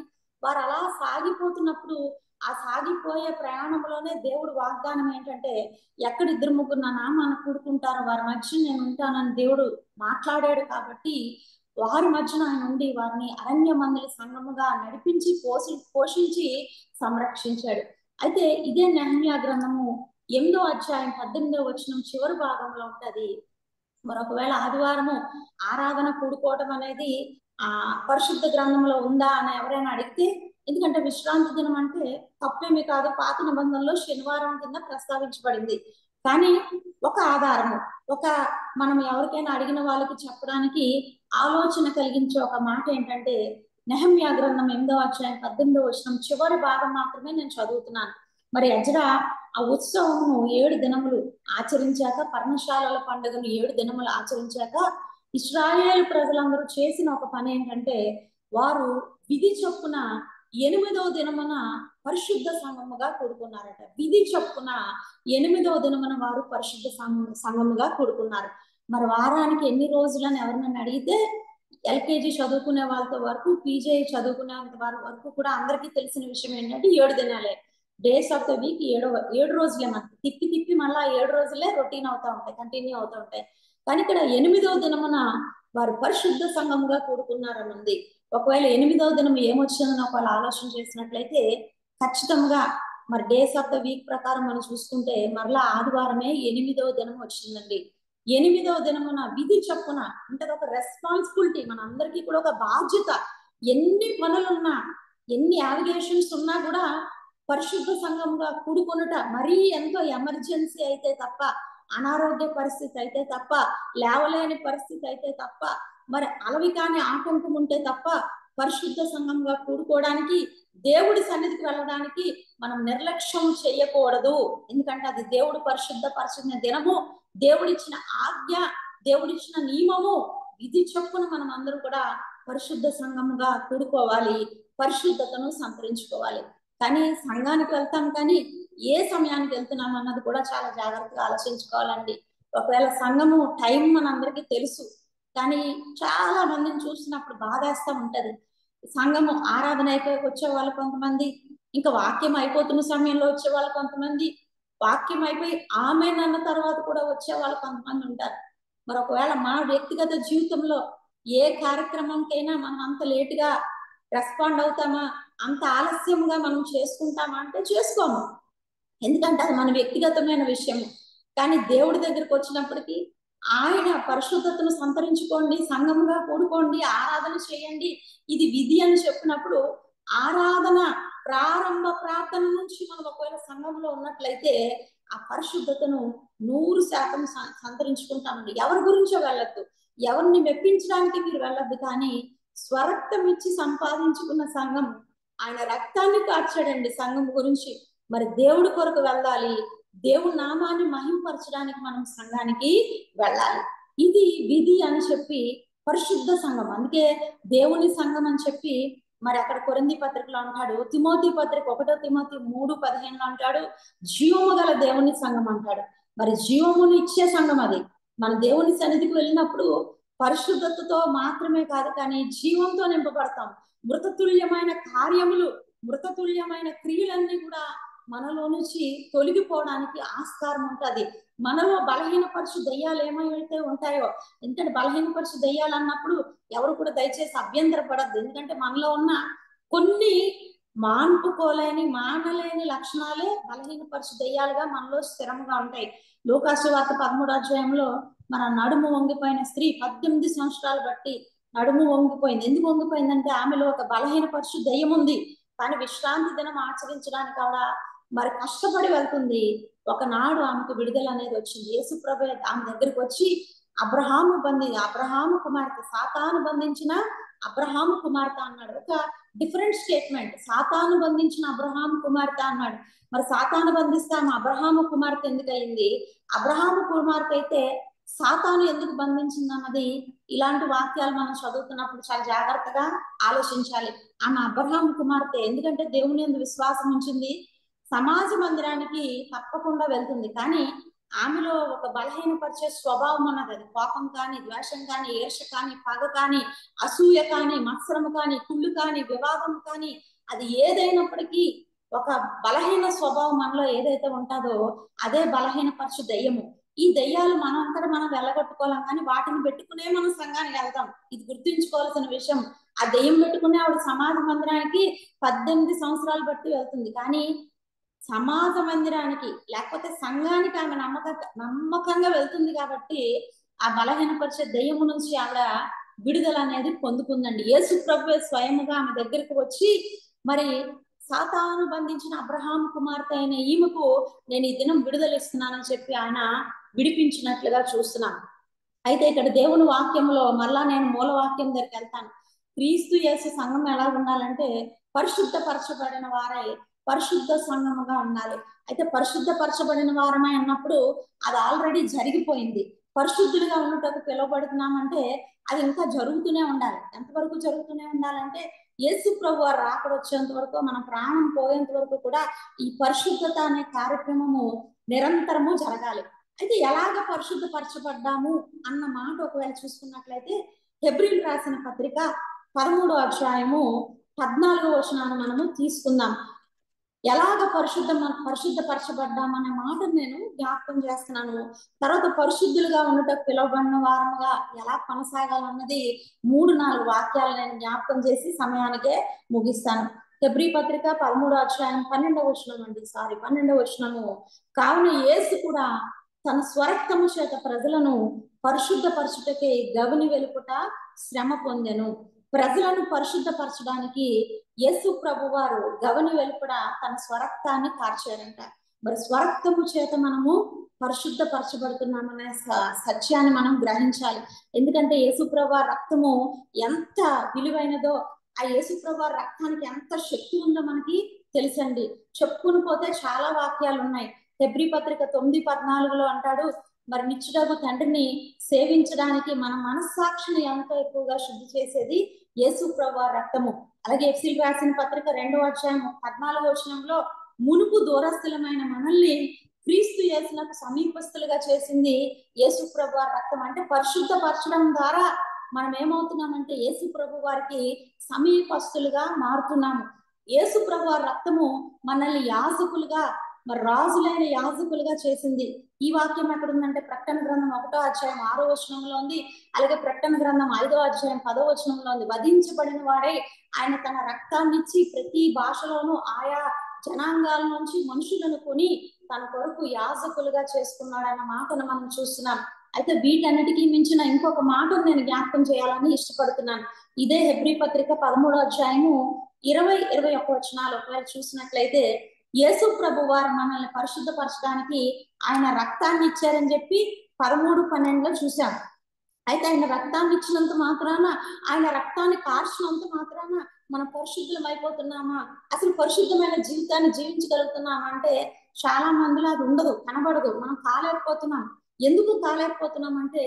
వారు అలా సాగిపోతున్నప్పుడు ఆ సాగిపోయే ప్రయాణంలోనే దేవుడు వాగ్దానం ఏంటంటే ఎక్కడ 2-3 నా నామాన కూడుకుంటారో వారి మధ్య నేను ఉంటానని దేవుడు మాట్లాడాడు. కాబట్టి వారి మధ్యన ఆయన ఉండి వారిని అరణ్య మందల సంఘముగా నడిపించి పోషించి సంరక్షించాడు. అయితే ఇదే నెహెమ్యా గ్రంథము 8వ అధ్యాయం 18వ వచనం చివరి భాగంలో ఉంటది. మరొకవేళ ఆదివారము ఆరాధన కూడుకోవటం అనేది పరిశుద్ధ గ్రంథంలో ఉందా అని ఎవరైనా అడిగితే, ఎందుకంటే విశ్రాంతి దినం అంటే తప్పేమీ కాదు, పాత నిబంధనలో శనివారం కింద ప్రస్తావించబడింది. కానీ ఒక ఆధారము, మనం ఎవరికైనా అడిగిన వాళ్ళకి చెప్పడానికి ఆలోచన కలిగించే ఒక మాట ఏంటంటే నెహెమ్యా గ్రంథం 8వ అధ్యాయం 18వ వచనం చివరి భాగం మాత్రమే నేను చదువుతున్నాను. మరి ఎజ్రా ఆ ఉత్సవమును 7 దినములు ఆచరించాక, పర్ణశాలల పండుగను 7 దినములు ఆచరించాక ఇశ్రాయేలు ప్రజలందరూ చేసిన ఒక పని ఏంటంటే వారు విధి చొప్పున 8వ దినమున పరిశుద్ధ సంఘముగా కూడుకున్నారట. విధి చొప్పున 8వ దినమున వారు పరిశుద్ధ సంఘముగా కూడుకున్నారు. మరి వారానికి ఎన్ని రోజులని ఎవరినైనా అడిగితే ఎల్కేజీ చదువుకునే వాళ్ళతో వరకు, పీజీ చదువుకునే వరకు కూడా అందరికీ తెలిసిన విషయం ఏంటంటే 7 దినాలే. డేస్ ఆఫ్ ద వీక్ 7 రోజులే. మనకి తిప్పి మళ్ళా 7 రోజులే రొటీన్ అవుతా ఉంటాయి, కంటిన్యూ అవుతూ ఉంటాయి. కానీ ఇక్కడ 8వ దినమున వారు పరిశుద్ధ సంఘముగా కూడుకున్నారని ఉంది. ఒకవేళ 8వ దినం ఏమొచ్చిందని ఒకవేళ ఆలోచన చేసినట్లయితే ఖచ్చితంగా మరి డేస్ ఆఫ్ ద వీక్ ప్రకారం మనం చూసుకుంటే మరలా ఆదివారమే 8వ దినం వచ్చిందండి. 8వ దినమున విధి చొప్పున అంటే ఒక రెస్పాన్సిబిలిటీ, మన అందరికీ కూడా ఒక బాధ్యత. ఎన్ని పనులున్నా, ఎన్ని అలిగేషన్స్ ఉన్నా కూడా పరిశుద్ధ సంఘంగా కూడుకొనుట, మరీ ఎంతో ఎమర్జెన్సీ అయితే తప్ప, అనారోగ్య పరిస్థితి అయితే తప్ప, లేవలేని పరిస్థితి అయితే తప్ప, మరి అలవి కాని ఆటంకం ఉంటే తప్ప పరిశుద్ధ సంఘంగా కూడుకోవడానికి, దేవుడి సన్నిధికి వెళ్ళడానికి మనం నిర్లక్ష్యం చేయకూడదు. ఎందుకంటే అది దేవుడు పరిశుద్ధ దినము, దేవుడిచ్చిన ఆజ్ఞ, దేవుడిచ్చిన నియమము. విధి చొప్పున మనం అందరూ కూడా పరిశుద్ధ సంఘముగా కూడుకోవాలి, పరిశుద్ధతను సంతరించుకోవాలి. కానీ సంఘానికి వెళ్తాం, కానీ ఏ సమయానికి వెళ్తున్నాం అన్నది కూడా చాలా జాగ్రత్తగా ఆలోచించుకోవాలండి. ఒకవేళ సంఘము టైం మనందరికీ తెలుసు, కానీ చాలా మందిని చూసినప్పుడు బాధేస్తూ ఉంటది. సంఘము ఆరాధన అయిపోయి వచ్చే వాళ్ళు కొంతమంది, ఇంకా వాక్యం అయిపోతున్న సమయంలో వచ్చే వాళ్ళు కొంతమంది, వాక్యం అయిపోయి ఆమెన్ అన్న తర్వాత కూడా వచ్చే వాళ్ళు కొంతమంది ఉంటారు. మరి ఒకవేళ మా వ్యక్తిగత జీవితంలో ఏ కార్యక్రమంకైనా మనం అంత లేటుగా రెస్పాండ్ అవుతామా, అంత ఆలస్యంగా మనం చేసుకుంటామా అంటే చేసుకోము. ఎందుకంటే అది మన వ్యక్తిగతమైన విషయము. కానీ దేవుడి దగ్గరికి వచ్చినప్పటికీ ఆయన పరిశుద్ధతను సంతరించుకోండి, సంఘంగా కూడుకోండి, ఆరాధన చేయండి, ఇది విధి అని చెప్పినప్పుడు ఆరాధన ప్రారంభ ప్రార్థన నుంచి మనం ఒకవేళ సంఘంలో ఉన్నట్లయితే ఆ పరిశుద్ధతను 100% సంతరించుకుంటామండి. ఎవరి గురించో వెళ్ళొద్దు, ఎవరిని మెప్పించడానికి మీరు వెళ్ళొద్దు, కానీ స్వరక్తం ఇచ్చి సంపాదించుకున్న సంఘం, ఆయన రక్తాన్ని కార్చాడండి సంఘం గురించి. మరి దేవుడి కొరకు వెళ్ళాలి, దేవుడి నామాన్ని మహింపరచడానికి మనం సంఘానికి వెళ్ళాలి. ఇది విధి అని చెప్పి పరిశుద్ధ సంఘం, అందుకే దేవుని సంఘం అని చెప్పి మరి అక్కడ కొరింథీ పత్రికలో అంటాడు, తిమోతి పత్రిక 1 తిమోతి 3:15 అంటాడు, జీవము గల దేవుని సంఘం అంటాడు. మరి జీవమును ఇచ్చే సంఘం అది. మన దేవుని సన్నిధికి వెళ్ళినప్పుడు పరిశుద్ధతతో మాత్రమే కాదు, కానీ జీవంతో నింపబడతాం. మృతతుల్యమైన కార్యములు, మృతతుల్యమైన క్రియలన్నీ కూడా మనలో నుంచి తొలగిపోవడానికి ఆస్కారం ఉంటుంది. మనలో బలహీనపరచు దయ్యాలు ఏమైతే ఉంటాయో, ఎందుకంటే బలహీనపరచు దయ్యాలు అన్నప్పుడు ఎవరు కూడా దయచేసి అభ్యంతర పడద్దు. ఎందుకంటే మనలో ఉన్న కొన్ని మానలేని లక్షణాలే బలహీనపరచు దయ్యాలుగా మనలో స్థిరంగా ఉంటాయి. లూకాసు వార్త 13వ అధ్యాయంలో మన నడుము వంగిపోయిన స్త్రీ 18 సంవత్సరాలు బట్టి నడుము వంగిపోయింది. ఎందుకు వంగిపోయిందంటే ఆమెలో ఒక బలహీనపరచు దయ్యం ఉంది. కానీ విశ్రాంతి దినం ఆచరించడానికి ఆవిడ మరి కష్టపడి వెళ్తుంది. ఒకనాడు ఆమెకు విడుదల అనేది వచ్చింది. యేసు ప్రభు ఆమె దగ్గరికి వచ్చి అబ్రహాము కుమార్తె, సాతాను బంధించిన అబ్రహాము కుమార్తె అన్నాడు. ఒక డిఫరెంట్ స్టేట్మెంట్. సాతాను బంధించిన అబ్రహాము కుమార్తె అన్నాడు. మరి సాతాను బంధిస్తే ఆమె అబ్రహాము కుమార్తె ఎందుకు అయింది? అబ్రహాము కుమార్తె అయితే సాతాను ఎందుకు బంధించింది అన్నది ఇలాంటి వాక్యాలు మనం చదువుతున్నప్పుడు చాలా జాగ్రత్తగా ఆలోచించాలి. ఆమె అబ్రహాము కుమార్తె ఎందుకంటే దేవుని యందు విశ్వాసం ఉంచింది, సమాజ మందిరానికి తప్పకుండా వెళ్తుంది. కానీ ఆమెలో ఒక బలహీనపరిచే స్వభావం అన్నది, అది కోపం కానీ, ద్వేషం కానీ, ఈర్ష కానీ, పగ కానీ, అసూయ కానీ, మత్సరము కానీ, కుళ్ళు కానీ, వివాదం కానీ, అది ఏదైనప్పటికీ ఒక బలహీన స్వభావం మనలో ఏదైతే ఉంటుందో అదే బలహీనపరచు దయ్యము. ఈ దయ్యాలు మనంతటా మనం వెళ్ళగొట్టుకోలేం, కానీ వాటిని పెట్టుకునే మనం సంఘానికి వెళ్తాం. ఇది గుర్తుంచుకోవాల్సిన విషయం. ఆ దయ్యం పెట్టుకునే ఆవిడ సమాజ మందిరానికి 18 సంవత్సరాలు బట్టి వెళ్తుంది. కానీ సమాజ మందిరానికి లేకపోతే సంఘానికి ఆమె నమ్మకంగా వెళ్తుంది కాబట్టి ఆ బలహీనపరిచే దయ్యము నుంచి ఆవిడ విడుదల అనేది పొందుకుందండి. యేసు ప్రభువే స్వయముగా ఆమె దగ్గరికి వచ్చి మరి సాతాను బంధించిన అబ్రహాము కుమార్తె అయిన ఈమెకు నేను ఈ దినం విడుదల ఇస్తున్నానని చెప్పి ఆయన విడిపించినట్లుగా చూస్తున్నాను. అయితే ఇక్కడ దేవుని వాక్యంలో మళ్ళా నేను మూలవాక్యం దగ్గరికి వెళ్తాను. క్రీస్తు యేసు సంఘం ఎలా ఉండాలంటే పరిశుద్ధపరచబడిన వారై పరిశుద్ధ సంఘముగా ఉండాలి. అయితే పరిశుద్ధపరచబడిన వారమై అన్నప్పుడు అది ఆల్రెడీ జరిగిపోయింది. పరిశుద్ధులుగా ఉన్నటకు పిలువబడుతున్నామంటే అది ఇంకా జరుగుతూనే ఉండాలి. ఎంతవరకు జరుగుతూనే ఉండాలంటే యేసు ప్రభు వారు రాకడ వచ్చేంత వరకు, మన ప్రాణం పోయేంత వరకు కూడా ఈ పరిశుద్ధత అనే కార్యక్రమము నిరంతరము జరగాలి. అయితే ఎలాగ పరిశుద్ధపరచబడ్డాము అన్న మాట ఒకవేళ చూసుకున్నట్లయితే హెబ్రీలు రాసిన పత్రిక 13వ అధ్యాయము 14వ వచనాన్ని మనము తీసుకుందాం. ఎలాగ పరిశుద్ధపరచబడ్డామనే మాట నేను జ్ఞాపకం చేస్తున్నాను. తర్వాత పరిశుద్ధులుగా ఉండటకు పిలువబడిన వారముగా ఎలా కొనసాగాలన్నది 3-4 వాక్యాలు నేను జ్ఞాపకం చేసి సమయానికే ముగిస్తాను. హెబ్రీ పత్రిక 13వ అధ్యాయం 12వ వచనం అండి, 12వ వచనము. కావున యేసు కూడా తన స్వరక్తము చేత ప్రజలను పరిశుద్ధపరచుటకే గవిని వెలుపుట శ్రమ పొందెను. ప్రజలను పరిశుద్ధపరచడానికి యేసు ప్రభు వారు గవని వెలుపడ తన స్వరక్తాన్ని కార్చారంట. మరి స్వరక్తము చేత మనము పరిశుద్ధపరచబడుతున్నామనే సత్యాన్ని మనం గ్రహించాలి. ఎందుకంటే యేసు ప్రభు వారి రక్తము ఎంత విలువైనదో, ఆ యేసు ప్రభు వారి రక్తానికి ఎంత శక్తి ఉందో మనకి తెలుసండి. చెప్పుకుని పోతే చాలా వాక్యాలు ఉన్నాయి. హెబ్రీ పత్రిక 9:14 అంటాడు, మరి నిత్యుడగు తండ్రిని సేవించడానికి మన మనస్సాక్షిని ఎంతో ఎక్కువగా శుద్ధి చేసేది యేసు ప్రభు వారి రక్తము. అలాగే ఎఫెసీయులు రాసిన పత్రిక 2వ అధ్యాయం 14వ వచనంలో మునుపు దూరస్థులమైన మనల్ని క్రీస్తు యేసునకు సమీపస్తులుగా చేసింది యేసు ప్రభు వారి రక్తం. అంటే పరిశుద్ధపరచడం ద్వారా మనం ఏమవుతున్నామంటే యేసు ప్రభు వారికి సమీపస్తులుగా మారుతున్నాము. యేసు ప్రభు వారి రక్తము మనల్ని యాజకులుగా మరి రాజులైన యాజకులుగా చేసింది. ఈ వాక్యం ఎక్కడ ఉందంటే ప్రకటన గ్రంథం 1వ అధ్యాయం 6వ వచనంలో ఉంది. అలాగే ప్రకటన గ్రంథం 5వ అధ్యాయం 10వ వచనంలో ఉంది. వధించబడిన వాడే ఆయన తన రక్తాన్ని ఇచ్చి ప్రతి భాషలోనూ ఆయా జనాంగాల నుంచి మనుషులను కొని తన కొరకు యాజకులుగా చేసుకున్నాడన్న మాటను మనం చూస్తున్నాం. అయితే వీటన్నిటికీ మించిన ఇంకొక మాటను నేను జ్ఞాపకం చేయాలని ఇష్టపడుతున్నాను. ఇదే హెబ్రీ పత్రిక 13వ అధ్యాయము 20-21 వచనాలు ఒకవేళ చూసినట్లయితే, యేసు ప్రభు వారు మనల్ని పరిశుద్ధపరచడానికి ఆయన రక్తాన్ని ఇచ్చారని చెప్పి 13-12లో చూసాం. అయితే ఆయన రక్తాన్ని ఇచ్చినంత మాత్రాన, ఆయన రక్తాన్ని కార్చినంత మాత్రాన మనం పరిశుద్ధులం అయిపోతున్నామా, అసలు పరిశుద్ధమైన జీవితాన్ని జీవించగలుగుతున్నామా అంటే చాలా మందిలో అది ఉండదు, కనబడదు. మనం కాలేకపోతున్నాం. ఎందుకు కాలేకపోతున్నాం అంటే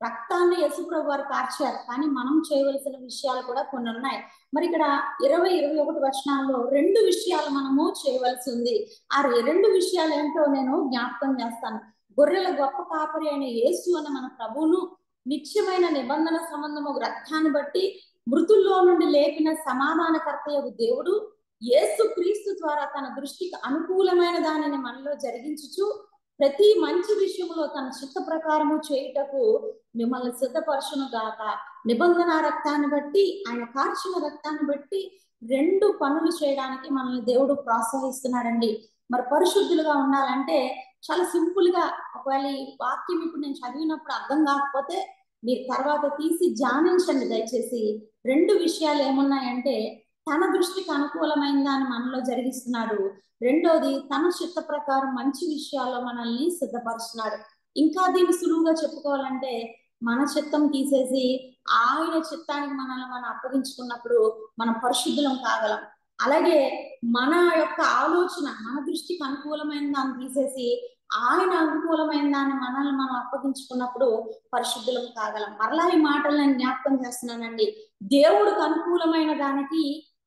రక్తాన్ని యేసుప్రభు వారు కార్చారు, కానీ మనం చేయవలసిన విషయాలు కూడా కొన్ని ఉన్నాయి. మరి ఇక్కడ 20-21 వచనాల్లో 2 విషయాలు మనము చేయవలసి ఉంది. ఆ 2 విషయాలు ఏంటో నేను జ్ఞాపకం చేస్తాను. గొర్రెల గొప్ప కాపరి అయిన యేసు అనే మన ప్రభువును నిత్యమైన నిబంధన సంబంధము రక్తాన్ని బట్టి మృతుల్లో నుండి లేపిన సమాధానకర్తయగు దేవుడు యేసు క్రీస్తు ద్వారా తన దృష్టికి అనుకూలమైన దానిని మనలో జరిగించుచు ప్రతి మంచి విషయంలో తన చిత్త ప్రకారము చేయుటకు మిమ్మల్ని సిద్ధపరచును గాక. నిబంధన రక్తాన్ని బట్టి, ఆయన కార్చిన రక్తాన్ని బట్టి 2 పనులు చేయడానికి మనల్ని దేవుడు ప్రోత్సహిస్తున్నాడండి. మరి పరిశుద్ధులుగా ఉండాలంటే చాలా సింపుల్ గా, ఒకవేళ ఈ వాక్యం ఇప్పుడు నేను చదివినప్పుడు అర్థం కాకపోతే మీరు తర్వాత తీసి ధ్యానించండి దయచేసి. 2 విషయాలు ఏమున్నాయంటే, తన దృష్టికి అనుకూలమైన దాన్ని మనలో జరిగిస్తున్నాడు. రెండోది, తన చిత్త ప్రకారం మంచి విషయాల్లో మనల్ని సిద్ధపరుస్తున్నాడు. ఇంకా దీన్ని సులువుగా చెప్పుకోవాలంటే, మన చిత్తం తీసేసి ఆయన చిత్తానికి మనల్ని మనం అప్పగించుకున్నప్పుడు మనం పరిశుద్ధులం కాగలం. అలాగే మన యొక్క ఆలోచన, మన దృష్టికి అనుకూలమైన దాన్ని తీసేసి ఆయన అనుకూలమైన దాన్ని మనల్ని మనం అప్పగించుకున్నప్పుడు పరిశుద్ధులం కాగలం. మరలా ఈ మాటలు నేను జ్ఞాపకం చేస్తున్నానండి. దేవుడికి అనుకూలమైన దానికి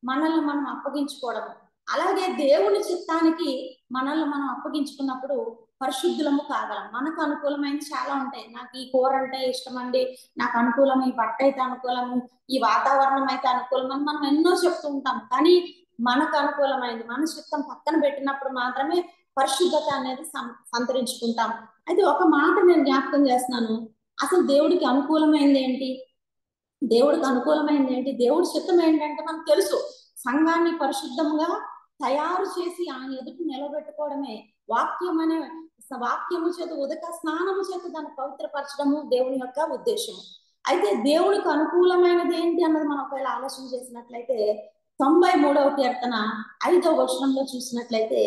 మనల్ని మనం అప్పగించుకోవడం, అలాగే దేవుని చిత్తానికి మనల్ని మనం అప్పగించుకున్నప్పుడు పరిశుద్ధులము కాగలం. మనకు అనుకూలమైన చాలా ఉంటాయి. నాకు ఈ కూర అంటే ఇష్టం అండి, నాకు అనుకూలం, ఈ బట్ట అయితే అనుకూలము, ఈ వాతావరణం అయితే అనుకూలం అని మనం ఎన్నో చెప్తూ ఉంటాం. కానీ మనకు అనుకూలమైంది, మన చిత్తం పక్కన పెట్టినప్పుడు మాత్రమే పరిశుద్ధత అనేది సంతరించుకుంటాం. అయితే ఒక మాట నేను జ్ఞాపకం చేస్తున్నాను. అసలు దేవుడికి అనుకూలమైంది ఏంటి? దేవుడికి అనుకూలమైంది ఏంటి? దేవుడి చిత్తం ఏంటంటే మనకు తెలుసు. సంఘాన్ని పరిశుద్ధంగా తయారు చేసి ఆయన ఎదుటి నిలబెట్టుకోవడమే. వాక్యము చేత, ఉదక స్నానము చేత దాన్ని పవిత్రపరచడము దేవుని యొక్క ఉద్దేశం. అయితే దేవుడికి అనుకూలమైనది ఏంటి అన్నది మనం ఒకవేళ ఆలోచన చేసినట్లయితే 93వ కీర్తన 5వ వచనంలో చూసినట్లయితే,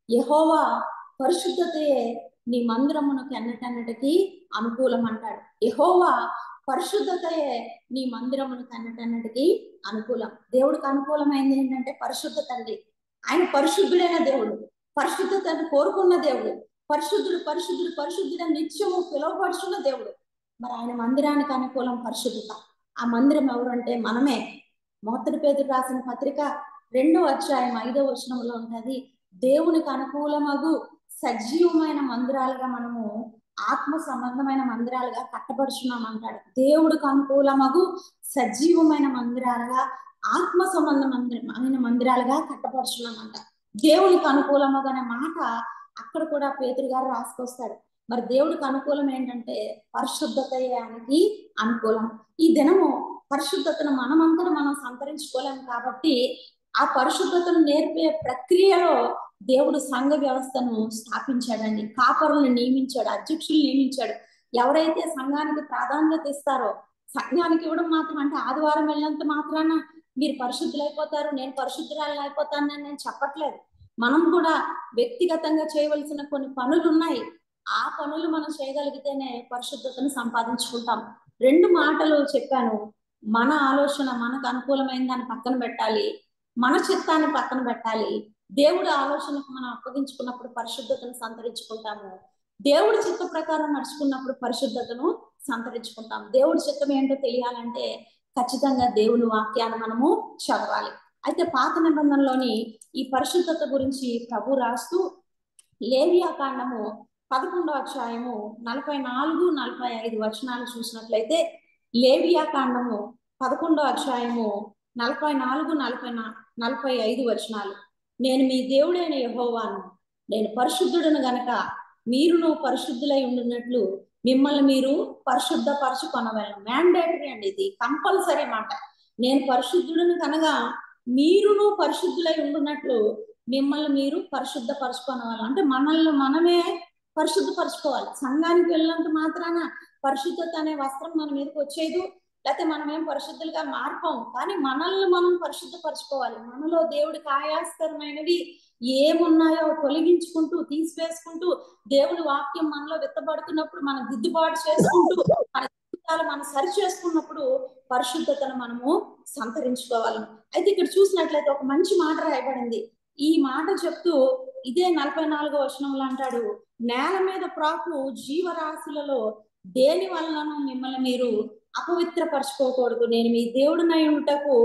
యెహోవా పరిశుద్ధతయే నీ మందిరమునకు ఎన్నటన్నటికి అనుకూలం అంటాడు. యెహోవా పరిశుద్ధతయే నీ మందిరమునకు ఎన్నటన్నటికి అనుకూలం. దేవుడికి అనుకూలమైంది ఏంటంటే పరిశుద్ధత అండి. ఆయన పరిశుద్ధుడైన దేవుడు, పరిశుద్ధతను కోరుకున్న దేవుడు, పరిశుద్ధుడు పరిశుద్ధుడు పరిశుద్ధుడని నిత్యము పిలువపడుచున్న దేవుడు. మరి ఆయన మందిరానికి అనుకూలం పరిశుద్ధత. ఆ మందిరం ఎవరంటే మనమే. మొదటి పేతురు రాసిన పత్రిక 2వ అధ్యాయం 5వ వచనంలో ఉంటుంది, దేవునికి అనుకూలమగు సజీవమైన మందిరాలుగా మనము ఆత్మ సంబంధమైన మందిరాలుగా కట్టబడుచున్నాం అంటాడు. దేవుడికి అనుకూలమగు సజీవమైన మందిరాలుగా, ఆత్మ సంబంధమైన మందిరాలుగా కట్టబడుచున్నామంట. దేవునికి అనుకూలమగు అనే మాట అక్కడ కూడా పేతురు గారు రాసుకొస్తాడు. మరి దేవుడికి అనుకూలం ఏంటంటే పరిశుద్ధతయానికి అనుకూలం. ఈ దినము పరిశుద్ధతను మనమంతా మనం సంతరించుకోలేము కాబట్టి ఆ పరిశుద్ధతను నేర్పే ప్రక్రియలో దేవుడు సంఘ వ్యవస్థను స్థాపించాడండి. కాపరులను నియమించాడు, అధ్యక్షులు నియమించాడు. ఎవరైతే సంఘానికి ప్రాధాన్యత ఇస్తారో, సంఘానికి ఇవ్వడం మాత్రం అంటే ఆదివారం వెళ్ళినంత మాత్రాన మీరు పరిశుద్ధులైపోతారు, నేను పరిశుద్ధురాలు అయిపోతానని నేను చెప్పట్లేదు. మనం కూడా వ్యక్తిగతంగా చేయవలసిన కొన్ని పనులు ఉన్నాయి. ఆ పనులు మనం చేయగలిగితేనే పరిశుద్ధతను సంపాదించుకుంటాం. 2 మాటలు చెప్పాను. మన ఆలోచన మనకు అనుకూలమైన దాన్ని పక్కన పెట్టాలి, మన చిత్తాన్ని పక్కన పెట్టాలి. దేవుడి ఆలోచనకు మనం అప్పగించుకున్నప్పుడు పరిశుద్ధతను సంతరించుకుంటాము. దేవుడి చిత్త ప్రకారం నడుచుకున్నప్పుడు పరిశుద్ధతను సంతరించుకుంటాం. దేవుడి చిత్తం ఏంటో తెలియాలంటే ఖచ్చితంగా దేవుని వాక్యాన్ని మనము చదవాలి. అయితే పాత నిబంధనలోని ఈ పరిశుద్ధత గురించి ప్రభు రాస్తూ లేవియా కాండము 11వ అధ్యాయము 44-45 వచనాలు చూసినట్లయితే, లేవియా కాండము 11వ అధ్యాయము 44-45 వచనాలు. నేను మీ దేవుడైన యెహోవాను, నేను పరిశుద్ధుడను గనక మీరును పరిశుద్ధులై ఉండినట్లు మిమ్మల్ని మీరు పరిశుద్ధపరచుకొనవలెను. మ్యాండేటరీ అండి, ఇది కంపల్సరీ మాట. నేను పరిశుద్ధుడను కనుక మీరును పరిశుద్ధులై ఉండినట్లు మిమ్మల్ని మీరు పరిశుద్ధపరచుకోవాలి. అంటే మనల్ని మనమే పరిశుద్ధపరచుకోవాలి. సంఘానికి వెళ్ళినంత మాత్రాన పరిశుద్ధత అనే వస్త్రం మన మీదకి వచ్చేది, లేకపోతే మనం ఏం పరిశుద్ధులుగా మార్పం. కానీ మనల్ని మనం పరిశుద్ధపరచుకోవాలి. మనలో దేవుడికి ఆయాస్కరమైనవి ఏమున్నాయో తొలగించుకుంటూ తీసివేసుకుంటూ దేవుని వాక్యం మనలో విత్తబడుతున్నప్పుడు మనం దిద్దుబాటు చేసుకుంటూ మన జీవితాలు మనం సరి చేసుకున్నప్పుడు పరిశుద్ధతను మనము సంతరించుకోవాలి. అయితే ఇక్కడ చూసినట్లయితే ఒక మంచి మాట రాయబడింది. ఈ మాట చెప్తూ ఇదే 44వ వచనంలో అంటాడు, నేల మీద ప్రాకు జీవరాశులలో దేని వలనను మిమ్మల్ని మీరు అపవిత్రపరచుకోకూడదు. నేను మీ దేవుడినై ఉంటకు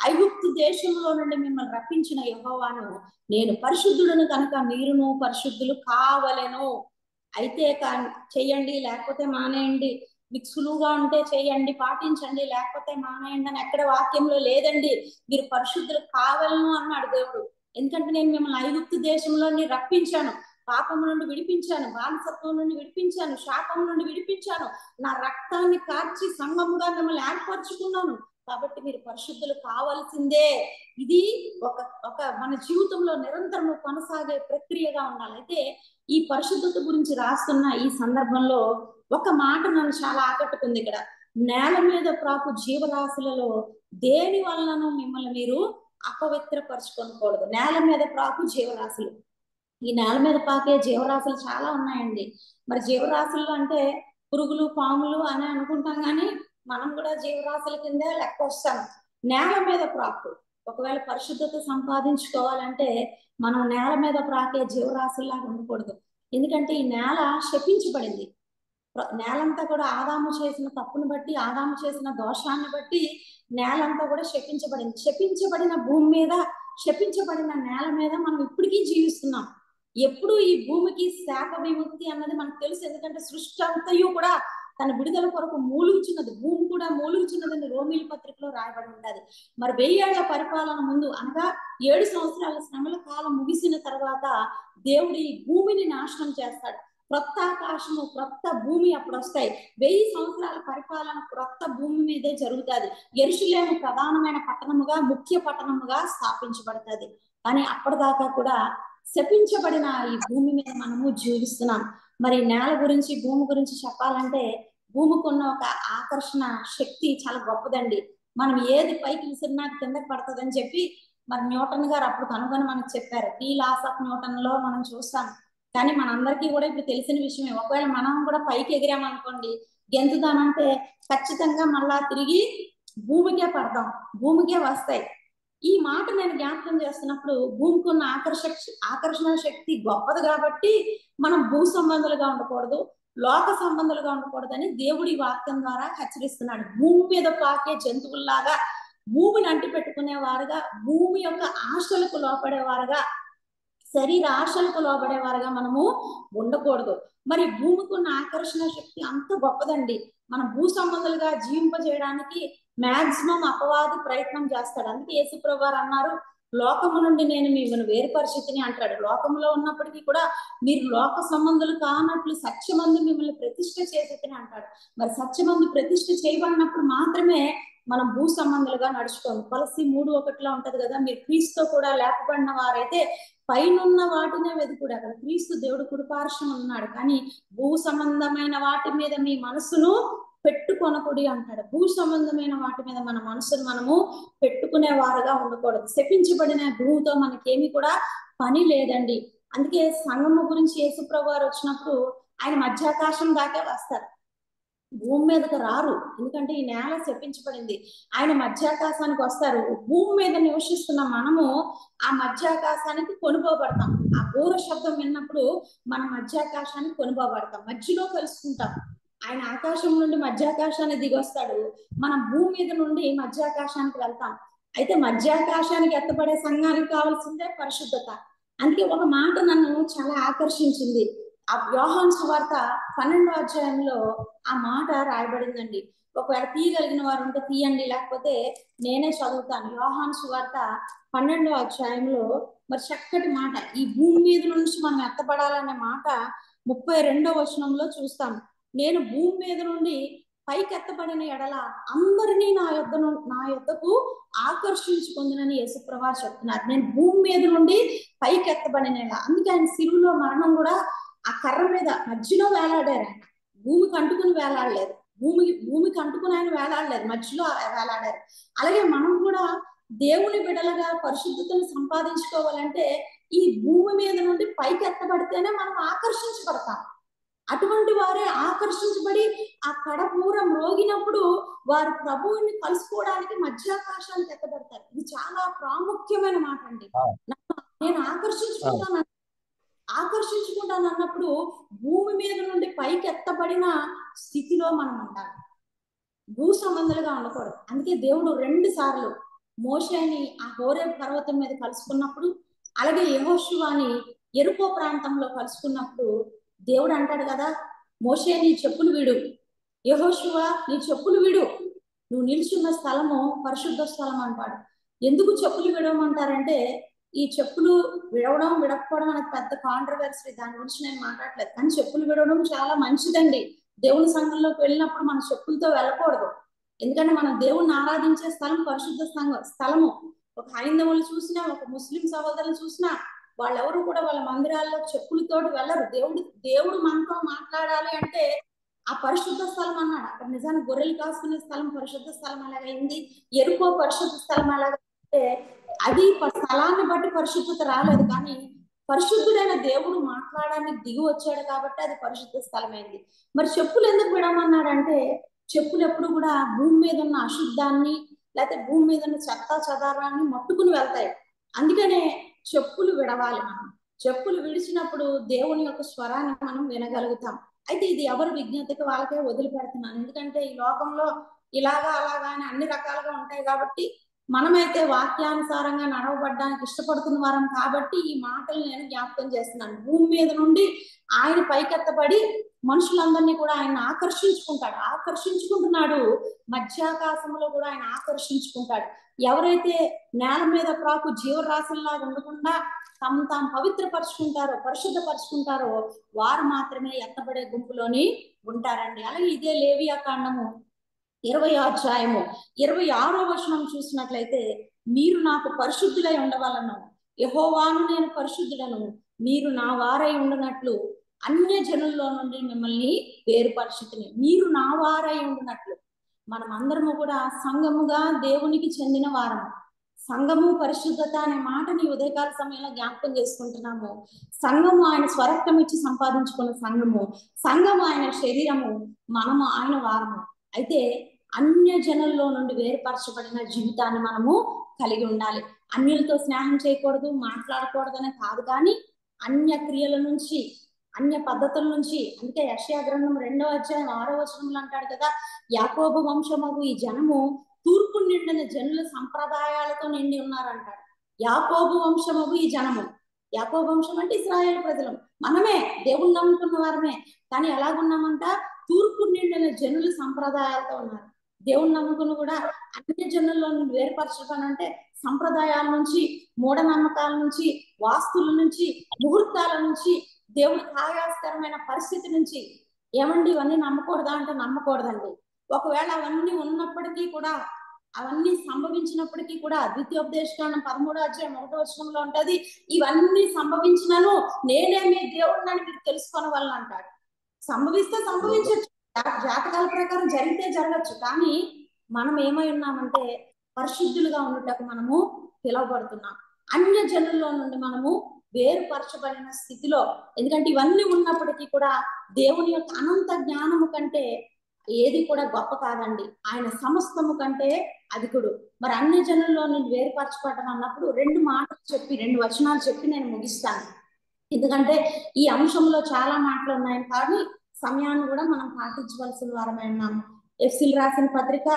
ఐగుప్తు దేశంలో నుండి మిమ్మల్ని రప్పించిన యెహోవాను, నేను పరిశుద్ధుడను కనుక మీరును పరిశుద్ధులు కావలెను. అయితే చెయ్యండి లేకపోతే మానేయండి, మీకు సులువుగా ఉంటే చేయండి పాటించండి లేకపోతే మానేయండి అని ఎక్కడ వాక్యంలో లేదండి. మీరు పరిశుద్ధులు కావాలను అన్నాడు దేవుడు. ఎందుకంటే నేను మిమ్మల్ని ఐగుప్తు దేశంలో రప్పించాను, పాపం నుండి విడిపించాను, బానిసత్వం నుండి విడిపించాను, శాపం నుండి విడిపించాను, నా రక్తాన్ని కార్చి సంఘముగా మిమ్మల్ని ఏర్పరచుకున్నాను. కాబట్టి మీరు పరిశుద్ధులు కావాల్సిందే. ఇది ఒక మన జీవితంలో నిరంతరం కొనసాగే ప్రక్రియగా ఉండాలి. అయితే ఈ పరిశుద్ధత గురించి రాస్తున్న ఈ సందర్భంలో ఒక మాట నన్ను చాలా ఆకట్టుకుంది. ఇక్కడ నేల మీద ప్రాకు జీవరాశులలో దేని వలనను మిమ్మల్ని మీరు అపవిత్రపరచుకోకూడదు. నేల మీద ప్రాకు జీవరాశులు, ఈ నేల మీద పాకే జీవరాశులు చాలా ఉన్నాయండి. మరి జీవరాశులు అంటే పురుగులు పాములు అని అనుకుంటాం, కానీ మనం కూడా జీవరాశుల కిందే లెక్క వస్తాం. నేల మీద ప్రాకు, ఒకవేళ పరిశుద్ధత సంపాదించుకోవాలంటే మనం నేల మీద ప్రాకే జీవరాశుల్లాగా ఉండకూడదు. ఎందుకంటే ఈ నేల శపించబడింది. నేలంతా కూడా ఆదాము చేసిన తప్పును బట్టి, ఆదాము చేసిన దోషాన్ని బట్టి నేలంతా కూడా శపించబడింది. శపించబడిన భూమి మీద, శపించబడిన నేల మీద మనం ఇప్పటికీ జీవిస్తున్నాం. ఎప్పుడు ఈ భూమికి శాప విముక్తి అన్నది మనకు తెలుసు. ఎందుకంటే సృష్టి అంతయు కూడా తన విడుదల కొరకు మూలుగుచున్నది, భూమి కూడా మూలుగుచున్నదని రోమీల పత్రికలో రాయబడి ఉన్నది. మరి 1000 ఏళ్ల పరిపాలన ముందు, అనగా 7 సంవత్సరాల శ్రమల కాలం ముగిసిన తర్వాత దేవుడు ఈ భూమిని నాశనం చేస్తాడు. క్రొత్త ఆకాశము క్రొత్త భూమి అప్పుడు వస్తాయి. 1000 సంవత్సరాల పరిపాలన క్రొత్త భూమి మీదే జరుగుతుంది. యెరూషలేము ప్రధానమైన పట్టణముగా, ముఖ్య పట్టణముగా స్థాపించబడుతుంది. కానీ అప్పటిదాకా కూడా శపించబడిన ఈ భూమి మీద మనము జీవిస్తున్నాం. మరి నేల గురించి, భూమి గురించి చెప్పాలంటే భూమికి ఉన్న ఒక ఆకర్షణ శక్తి చాలా గొప్పదండి. మనం ఏది పైకి విసిరినా కిందకి పడుతుందని చెప్పి మరి న్యూటన్ గారు అప్పుడు కనుగొని మనకు చెప్పారు. టీ లాస్ ఆఫ్ న్యూటన్ లో మనం చూస్తాం. కానీ మనందరికీ కూడా ఇప్పుడు తెలిసిన విషయమే. ఒకవేళ మనం కూడా పైకి ఎగిరామనుకోండి, గెంతుదామంటే ఖచ్చితంగా మళ్ళా తిరిగి భూమికే పడతాం, భూమికే వస్తాయి. ఈ మాట నేను జ్ఞాపకం చేస్తున్నప్పుడు భూమికి ఉన్న ఆకర్షణ శక్తి గొప్పది కాబట్టి మనం భూ సంబంధులుగా ఉండకూడదు, లోక సంబంధులుగా ఉండకూడదని దేవుడి వాక్యం ద్వారా హెచ్చరిస్తున్నాడు. భూమి మీద పాకే జంతువుల్లాగా, భూమిని అంటి పెట్టుకునేవారుగా, భూమి యొక్క ఆశలకు లోపడేవారుగా, శరీర ఆశలకు లోబడేవారుగా మనము ఉండకూడదు. మరి భూమికి ఉన్న ఆకర్షణ శక్తి అంత గొప్పదండి. మనం భూ సంబంధులుగా జీవింపజేయడానికి మాక్సిమం అపవాది ప్రయత్నం చేస్తాడు. అందుకే యేసుప్రభు వారు అన్నారు, లోకము నుండి నేను మిమ్మల్ని వేరుపరిచితిని అంటాడు. లోకంలో ఉన్నప్పటికీ కూడా మీరు లోక సంబంధులు కానట్లు సత్యమందు మిమ్మల్ని ప్రతిష్ఠ చేసేతిని అంటాడు. మరి సత్యమందు ప్రతిష్ఠ చేయబడినప్పుడు మాత్రమే మనం భూ సంబంధులుగా నడుచుకోము. కొలస్సీ 3:1 ఉంటది కదా, మీరు క్రీస్తుతో కూడా లేపబడిన వారైతే పైనున్న వాటినే వెతుకుడు. అక్కడ క్రీస్తు దేవుడు కుడిపార్శ్వం ఉన్నాడు, కానీ భూ సంబంధమైన వాటి మీద మీ మనసును పెట్టుకొనకుడి అంటాడు. భూ సంబంధమైన వాటి మీద మన మనసును మనము పెట్టుకునే వారుగా ఉండకూడదు. శపించబడిన భూమితో మనకేమి కూడా పని లేదండి. అందుకే సంఘము గురించి యేసుప్రభు వారు వచ్చినప్పుడు ఆయన మధ్యాకాశం దాకా వస్తారు, భూమి మీదకి రారు. ఎందుకంటే ఈ నేల శపించబడింది. ఆయన మధ్యాకాశానికి వస్తారు. భూమి మీద నివసిస్తున్న మనము ఆ మధ్యాకాశానికి కొనుకోబడతాం. ఆ బూర శబ్దం విన్నప్పుడు మనం మధ్యాకాశానికి కొనుకోబడతాం, మధ్యలో కలుసుకుంటాం. ఆయన ఆకాశం నుండి మధ్యాకాశాన్ని దిగొస్తాడు, మనం భూమి మీద నుండి మధ్యాకాశానికి వెళ్తాం. అయితే మధ్యాకాశానికి ఎత్తబడే సంఘానికి కావాల్సిందే పరిశుద్ధత. అందుకే ఒక మాట నన్ను చాలా ఆకర్షించింది. ఆ యోహాను సువార్త 12వ అధ్యాయంలో ఆ మాట రాయబడిందండి. ఒకవేళ తీయగలిగిన వారు ఉంటే తీయండి, లేకపోతే నేనే చదువుతాను. యోహాను సువార్త 12వ అధ్యాయంలో మరి చక్కటి మాట, ఈ భూమి మీద నుంచి మనం ఎత్తబడాలనే మాట 32వ వచనంలో చూస్తాం. నేను భూమి మీద నుండి పైకెత్తబడిన ఎడల అందరినీ నా యొద్దకు ఆకర్షించుకుందునని యేసుప్రభువు చెప్తున్నారు. నేను భూమి మీద నుండి పైకెత్తబడిన ఎడల, అందుకే ఆయన శిలువలో మరణం కూడా ఆ కర్ర మీద మధ్యలో వేలాడారు. ఆయన భూమికి అంటుకుని వేలాడలేదు, భూమికి అంటుకుని ఆయన వేలాడలేదు, మధ్యలో వేలాడారు. అలాగే మనం కూడా దేవుని బిడలగా పరిశుద్ధతను సంపాదించుకోవాలంటే ఈ భూమి మీద నుండి పైకి ఎత్తబడితేనే మనం ఆకర్షించబడతాం. అటువంటి వారే ఆకర్షించబడి ఆ కడపూరం రోగినప్పుడు వారు ప్రభువుని కలుసుకోవడానికి మధ్యాకాశానికి ఎత్తబడతారు. ఇది చాలా ప్రాముఖ్యమైన మాట అండి. నేను ఆకర్షించుకుంటాను అన్నప్పుడు భూమి మీద నుండి పైకి ఎత్తబడిన స్థితిలో మనం ఉండాలి, భూ సంబంధాలుగా ఉండకూడదు. అందుకే దేవుడు 2 సార్లు మోషేని ఆ హోరేబు పర్వతం మీద కలుసుకున్నప్పుడు, అలాగే యెహోషువని యెరికో ప్రాంతంలో కలుసుకున్నప్పుడు దేవుడు అంటాడు కదా, మోషే నీ చెప్పులు విడు, యెహోషువ నీ చెప్పులు విడు, నువ్వు నిల్చున్న స్థలము పరిశుద్ధ స్థలం అంటాడు. ఎందుకు చెప్పులు విడవమంటారంటే, ఈ చెప్పులు విడవడం విడకపోవడం అనేది పెద్ద కాంట్రవర్సీ, దాని గురించి నేను మాట్లాడలేదు. కానీ చెప్పులు విడవడం చాలా మంచిదండి. దేవుని సంఘంలోకి వెళ్ళినప్పుడు మన చెప్పులతో వెళ్ళకూడదు. ఎందుకంటే మనం దేవుణ్ణి ఆరాధించే స్థలం పరిశుద్ధ స్థలము. ఒక హైందవులు చూసినా, ఒక ముస్లిం సహోదరులు చూసినా వాళ్ళెవరు కూడా వాళ్ళ మందిరాల్లో చెప్పులతోటి వెళ్ళరు. దేవుడు మనతో మాట్లాడాలి అంటే ఆ పరిశుద్ధ స్థలం అన్నాడు. అక్కడ నిజానికి గొర్రెలు కాసుకునే స్థలం పరిశుద్ధ స్థలం అలాగైంది, యెరికో పరిశుద్ధ స్థలం అలాగైతే అది స్థలాన్ని బట్టి పరిశుద్ధత రాలేదు, కానీ పరిశుద్ధుడైన దేవుడు మాట్లాడడానికి దిగి వచ్చాడు కాబట్టి అది పరిశుద్ధ స్థలమైంది. మరి చెప్పులు ఎందుకు విడమన్నాడంటే, చెప్పులు ఎప్పుడు కూడా భూమి మీద ఉన్న అశుద్ధాన్ని లేకపోతే భూమి మీద ఉన్న చెత్త చెదారాన్ని మట్టుకుని వెళ్తాయి. అందుకనే చెప్పులు విడవాలి. మనం చెప్పులు విడిచినప్పుడు దేవుని యొక్క స్వరాన్ని మనం వినగలుగుతాం. అయితే ఇది ఎవరు విజ్ఞతకి వాళ్ళకే వదిలిపెడుతున్నాను, ఎందుకంటే ఈ లోకంలో ఇలాగా అలాగా అని అన్ని రకాలుగా ఉంటాయి కాబట్టి మనమైతే వాక్యానుసారంగా నడవబడ్డానికి ఇష్టపడుతున్న వారం కాబట్టి ఈ మాటలు నేను జ్ఞాపకం చేస్తున్నాను. భూమి మీద నుండి ఆయన పైకెత్తబడి మనుషులందరినీ కూడా ఆయన ఆకర్షించుకుంటున్నాడు. మధ్యాకాశంలో కూడా ఆయన ఆకర్షించుకుంటాడు. ఎవరైతే నేల మీద ప్రాకు జీవరాశుల్లాగా ఉండకుండా తాము పవిత్రపరుచుకుంటారో పరిశుద్ధపరుచుకుంటారో వారు మాత్రమే ఎత్తబడే గుంపులోని ఉంటారండి. అలాగే ఇదే లేవియా కాండము 20వ అధ్యాయము 26వ వచనం చూసినట్లయితే, మీరు నాకు పరిశుద్ధులై ఉండవలను, యెహోవాను నేను పరిశుద్ధుడను, మీరు నా వారై ఉండనట్లు అన్య జనుల్లో నుండి మిమ్మల్ని వేరుపరిచితిని. మీరు నా వారై ఉండినట్లు, మనం అందరము కూడా సంఘముగా దేవునికి చెందిన వారము. సంఘము పరిశుద్ధత అనే మాటని ఉదయకాల సమయంలో జ్ఞాపకం చేసుకుంటున్నాము. సంఘము ఆయన స్వరక్తం ఇచ్చి సంపాదించుకున్న సంఘము ఆయన శరీరము, మనము ఆయన వారము. అయితే అన్య జనుల్లో నుండి వేరుపరచబడిన జీవితాన్ని మనము కలిగి ఉండాలి. అన్యులతో స్నేహం చేయకూడదు, మాట్లాడకూడదు అనే కాదు, కానీ అన్య క్రియల నుంచి అన్య పద్ధతుల నుంచి. అందుకే యెషయా గ్రంథం 2వ అధ్యాయం 6వ వచనంలో అంటాడు కదా, యాకోబు వంశమగు ఈ జనము తూర్పు నిండిన జనుల సంప్రదాయాలతో నిండి ఉన్నారంటాడు. యాకోబు వంశమగు ఈ జనము, యాకోబు వంశం అంటే ఇశ్రాయేలు ప్రజలు, మనమే దేవుణ్ణి నమ్ముకున్న వారమే. కానీ ఎలాగున్నామంట, తూర్పు నిండిన జనుల సంప్రదాయాలతో ఉన్నారు. దేవుణ్ణి నమ్ముకుని కూడా అన్ని జనుల్లో నుండి వేరుపరచడం అంటే సంప్రదాయాల నుంచి, మూఢనమ్మకాల నుంచి, వాస్తుల నుంచి, ముహూర్తాల నుంచి, దేవుడికి ఆయాస్కరమైన పరిస్థితి నుంచి. ఏమండి ఇవన్నీ నమ్మకూడదా అంటే నమ్మకూడదండి. ఒకవేళ అవన్నీ ఉన్నప్పటికీ కూడా, అవన్నీ సంభవించినప్పటికీ కూడా, ద్వితీయోపదేశకాండం 13వ అధ్యాయం 1వ వచనంలో ఉంటది, ఇవన్నీ సంభవించినను నేనే మీ దేవుడిని మీరు తెలుసుకునే వాళ్ళని అంటాడు. సంభవిస్తే సంభవించవచ్చు, జాతకాల ప్రకారం జరిగితే జరగచ్చు, కానీ మనం ఏమై ఉన్నామంటే పరిశుద్ధులుగా ఉండటకు మనము పిలువబడుతున్నాం. అన్య జనుల్లో నుండి మనము వేరుపరచబడిన స్థితిలో. ఎందుకంటే ఇవన్నీ ఉన్నప్పటికీ కూడా దేవుని యొక్క అనంత జ్ఞానము కంటే ఏది కూడా గొప్ప కాదండి. ఆయన సమస్తము కంటే అధికుడు. మరి అన్ని జనుల్లో నుండి వేరుపరచబడడం అన్నప్పుడు 2 వచనాలు చెప్పి నేను ముగిస్తాను. ఎందుకంటే ఈ అంశంలో చాలా మాటలు ఉన్నాయి, కానీ సమయాన్ని కూడా మనం పాటించవలసిన వారమై ఉన్నాము. ఎఫ్సీలు రాసిన పత్రిక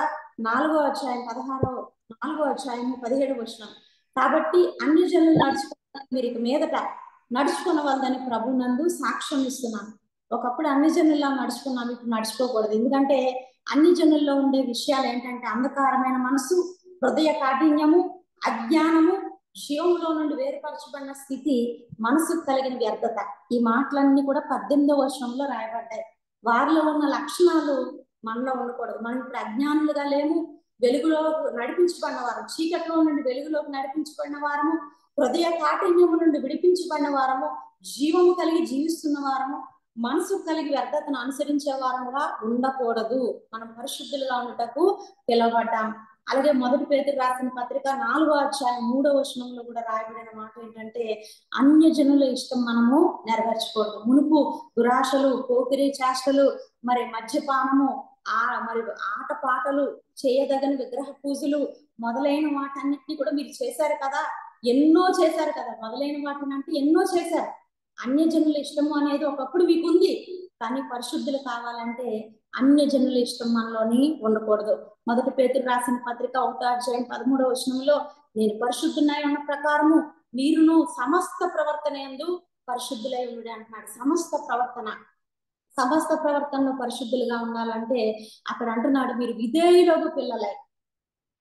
4వ అధ్యాయం 4వ అధ్యాయం 17వ వచనం, కాబట్టి అన్ని జనులు నడుచుకోవడానికి మీరు ఇక మీదట నడుచుకున్న వాళ్ళని ప్రభు నందు సాక్ష్యం ఇస్తున్నాను. ఒకప్పుడు అన్ని జనుల్లో నడుచుకున్నాం, ఇప్పుడు నడుచుకోకూడదు. ఎందుకంటే అన్ని జనుల్లో ఉండే విషయాలు ఏంటంటే అంధకారమైన మనసు, హృదయ కాఠిన్యము, అజ్ఞానము, జీవంలో నుండి వేరుపరచబడిన స్థితి, మనసుకు కలిగిన వ్యర్థత. ఈ మాటలన్నీ కూడా 18వ వచనంలో రాయబడ్డాయి. వారిలో ఉన్న లక్షణాలు మనలో ఉండకూడదు. మనం ఇప్పుడు అజ్ఞానులుగా లేము, వెలుగులో నడిపించబడిన వారు, చీకట్లో నుండి వెలుగులోకి నడిపించబడిన వారము, హృదయ కాఠిన్యము నుండి విడిపించబడిన వారము, జీవము కలిగి జీవిస్తున్న వారము, మనసు కలిగి వ్యర్థతను అనుసరించే వారముగా ఉండకూడదు. మనం పరిశుద్ధులుగా ఉండటకు పిలవబడ్డాం. అలాగే 1 పేతురు రాసిన పత్రిక 4వ అధ్యాయం 3వ వచనంలో కూడా రాయబడిన మాట ఏంటంటే అన్యజనుల ఇష్టం మనము నెరవేర్చకూడదు. మునుపు దురాశలు, పోకిరి చేష్టలు, మరి మద్యపానము, మరి ఆటపాటలు, చేయదగని విగ్రహ పూజలు మొదలైన వాటన్నిటిని కూడా మీరు చేశారు కదా, ఎన్నో చేశారు కదా. మొదలైన వాటిని అంటే ఎన్నో చేశారు. అన్యజనుల ఇష్టము అనేది ఒకప్పుడు మీకు ఉంది, కానీ పరిశుద్ధులు కావాలంటే అన్యజనుల ఇష్టం మనలోని ఉండకూడదు. 1 పేతురు రాసిన పత్రిక 1వ అధ్యాయం 13వ వచనంలో నేను పరిశుద్ధునై ఉన్న ప్రకారము మీరును సమస్త ప్రవర్తన యందు పరిశుద్ధులై ఉండి అంటున్నాడు. సమస్త ప్రవర్తనలో పరిశుద్ధులుగా ఉండాలంటే అక్కడ అంటున్నాడు మీరు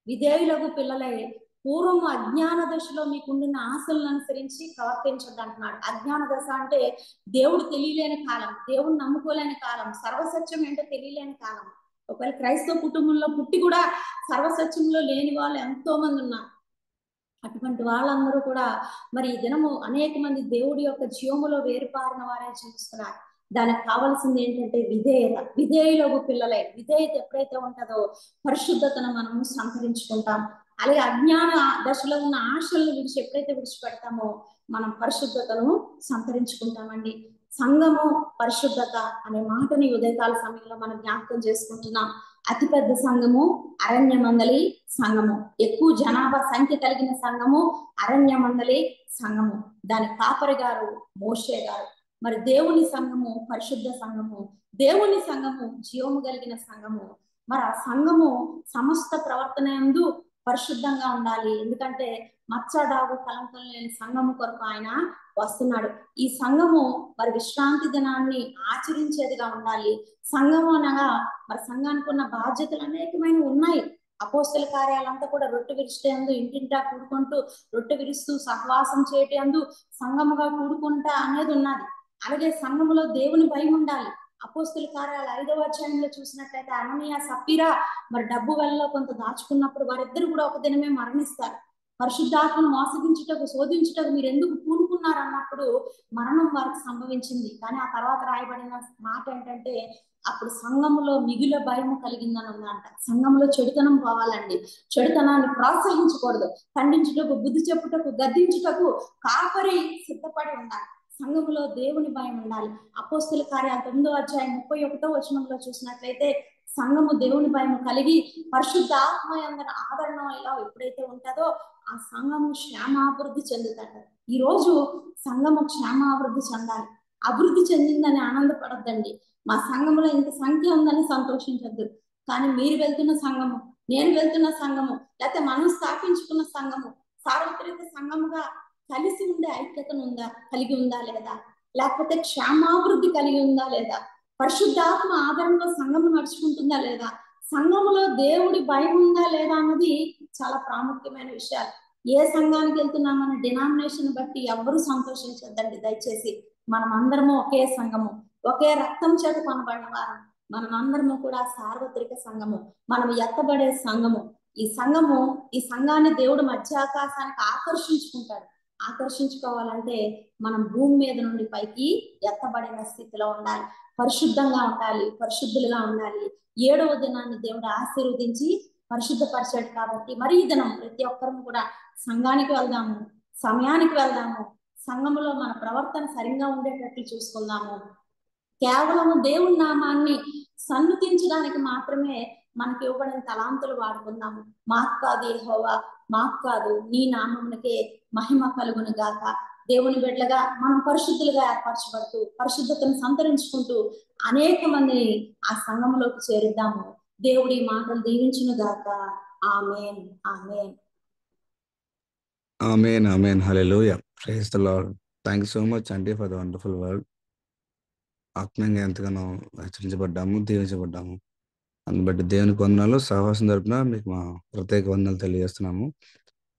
విధేయులకు పిల్లలై పూర్వం అజ్ఞాన దశలో మీకుండిన ఆశలను అనుసరించి ప్రవర్తించద్దు అంటున్నాడు. అజ్ఞాన దశ అంటే దేవుడు తెలియలేని కాలం, దేవుడు నమ్ముకోలేని కాలం, సర్వసత్యం ఏంటో తెలియలేని కాలం. ఒకవేళ క్రైస్తవ కుటుంబంలో పుట్టి కూడా సర్వసత్యంలో లేని వాళ్ళు ఎంతో మంది ఉన్నారు. అటువంటి వాళ్ళందరూ కూడా మరి ఈ దినము అనేక మంది దేవుడి యొక్క జీవములో వేరుపారిన వారే జీవిస్తున్నారు. దానికి కావాల్సింది ఏంటంటే విధేయులకు పిల్లలై. విధేయత ఎప్పుడైతే ఉంటుందో పరిశుద్ధతను మనము సంతరించుకుంటాం. అలాగే అజ్ఞాన దశలో ఉన్న ఆశలను ఎప్పుడైతే విడిచిపెడతామో మనం పరిశుద్ధతను సంతరించుకుంటామండి. సంఘము పరిశుద్ధత అనే మాటని ఉదయకాల సమయంలో మనం జ్ఞాపకం చేసుకుంటున్నాం. అతిపెద్ద సంఘము అరణ్య మందలి సంఘము, ఎక్కువ జనాభా సంఖ్య కలిగిన సంఘము అరణ్య మందలి సంఘము. దాని కాపరి గారు మోషే గారు. మరి దేవుని సంఘము పరిశుద్ధ సంఘము, దేవుని సంఘము జీవము కలిగిన సంఘము. మరి ఆ సంఘము సమస్త ప్రవర్తన యందు పరిశుద్ధంగా ఉండాలి. ఎందుకంటే మచ్చడాగు కలంకం లేని సంఘము కొరకు ఆయన వస్తున్నాడు. ఈ సంఘము మరి విశ్రాంతి దినాన్ని ఆచరించేదిగా ఉండాలి. సంఘము అనగా మరి సంఘానికి ఉన్న బాధ్యతలు అనేకమైన ఉన్నాయి. అపోస్తల కార్యాలంతా కూడా రొట్టె విరిచేందు, ఇంటింటా కూడుకుంటూ రొట్టె విరుస్తూ సహవాసం చేయటందు, సంఘముగా కూడుకుంటా అనేది ఉన్నది. అలాగే సంఘములో దేవుని భయం ఉండాలి. అపోస్తల కార్యాలు 5వ అధ్యాయంలో చూసినట్లయితే అననీయ సప్పీరా మరి డబ్బు వల్ల కొంత దాచుకున్నప్పుడు వారిద్దరు కూడా ఒక దినమే మరణిస్తారు. పరిశుద్ధాత్మను మోసగించుటకు, శోధించుటకు మీరు ఎందుకు పూనుకున్నారు అన్నప్పుడు మరణం వారికి సంభవించింది. కానీ ఆ తర్వాత రాయబడిన మాట ఏంటంటే అప్పుడు సంఘములో మిగుల భయం కలిగిందని ఉందంట. సంఘంలో చెడుతనం పోవాలండి. చెడుతనాన్ని ప్రోత్సహించకూడదు. ఖండించుటకు, బుద్ధి చెప్పుటకు, గద్దించుటకు కాపరి సిద్ధపడి ఉండాలి. సంఘములో దేవుని భయం ఉండాలి. అపోస్తల కార్యాలు 9వ అధ్యాయం 31వ వచనంలో చూసినట్లయితే సంఘము దేవుని భయం కలిగి పరిశుద్ధ ఆత్మ యందు ఆదరణ ఇలా ఎప్పుడైతే ఉంటుందో ఆ సంఘము క్షేమాభివృద్ధి చెందుతాడు. ఈ రోజు సంఘము క్షేమాభివృద్ధి చెందాలి. అభివృద్ధి చెందిందని ఆనందపడద్దండి. మా సంఘములో ఇంత సంఖ్య ఉందని సంతోషించద్దు. కానీ మీరు వెళ్తున్న సంఘము, నేను వెళ్తున్న సంఘము, లేకపోతే మనం స్థాపించుకున్న సంఘము సార్వత్రిక సంఘముగా కలిసి ఉండే ఐక్యతను కలిగి ఉందా లేదా, లేకపోతే క్షేమాభివృద్ధి కలిగి ఉందా లేదా, పరిశుద్ధాత్మ ఆదరణలో సంఘము నడుచుకుంటుందా లేదా, సంఘములో దేవుడి భయం ఉందా లేదా అన్నది చాలా ప్రాముఖ్యమైన విషయాలు. ఏ సంఘానికి వెళ్తున్నామన్న డినామినేషన్ బట్టి ఎవరు సంతోషించద్దండి దయచేసి. మనం అందరము ఒకే సంఘము, ఒకే రక్తం చేత కొనబడిన వారం. మనం అందరము కూడా సార్వత్రిక సంఘము, మనం ఎత్తబడే సంఘము. ఈ సంఘాన్ని దేవుడు మధ్యాకాశానికి ఆకర్షించుకోవాలంటే మనం భూమి మీద నుండి పైకి ఎత్తబడిన స్థితిలో ఉండాలి. పరిశుద్ధంగా ఉండాలి, పరిశుద్ధులుగా ఉండాలి. 7వ దినాన్ని దేవుడు ఆశీర్వదించి పరిశుద్ధపరిచాడు. కాబట్టి మరి ఈ దినం ప్రతి ఒక్కరూ కూడా సంఘానికి వెళ్దాము, సమయానికి వెళ్దాము, సంఘములో మన ప్రవర్తన సరిగ్గా ఉండేటట్లు చూసుకుందాము. కేవలము దేవుని నామాన్ని సన్నుతించడానికి మాత్రమే మనకి ఇవ్వబడిన తలాంతులు వాడుకుందాము. మాకు కాదు యెహోవా, మాకు కాదు, నీ నామమునకే మహిమ కలుగును గాక. దేవుని బిడ్డలుగా మనం పరిశుద్ధులుగా ఏర్పరచబడుతూ పరిశుద్ధతను సంతరించుకుంటూ అనేక మందిని ఆ సంఘంలోకి చేరుద్దాము. దేవుడి మాటలు దీవించును గాక. Amen, amen, amen, amen. Hallelujah. Praise the Lord. Thank you so much అండి ఫర్ ద వండర్ఫుల్ వర్డ్. ఆత్మీయంగా ఎంతగానో హెచ్చరించబడ్డాము, దీవించబడ్డాము. అందుని బట్టి దేవునికి వందనాలు. సహవాసం తరపున మీకు మా ప్రత్యేక వందనాలు తెలియజేస్తున్నాము.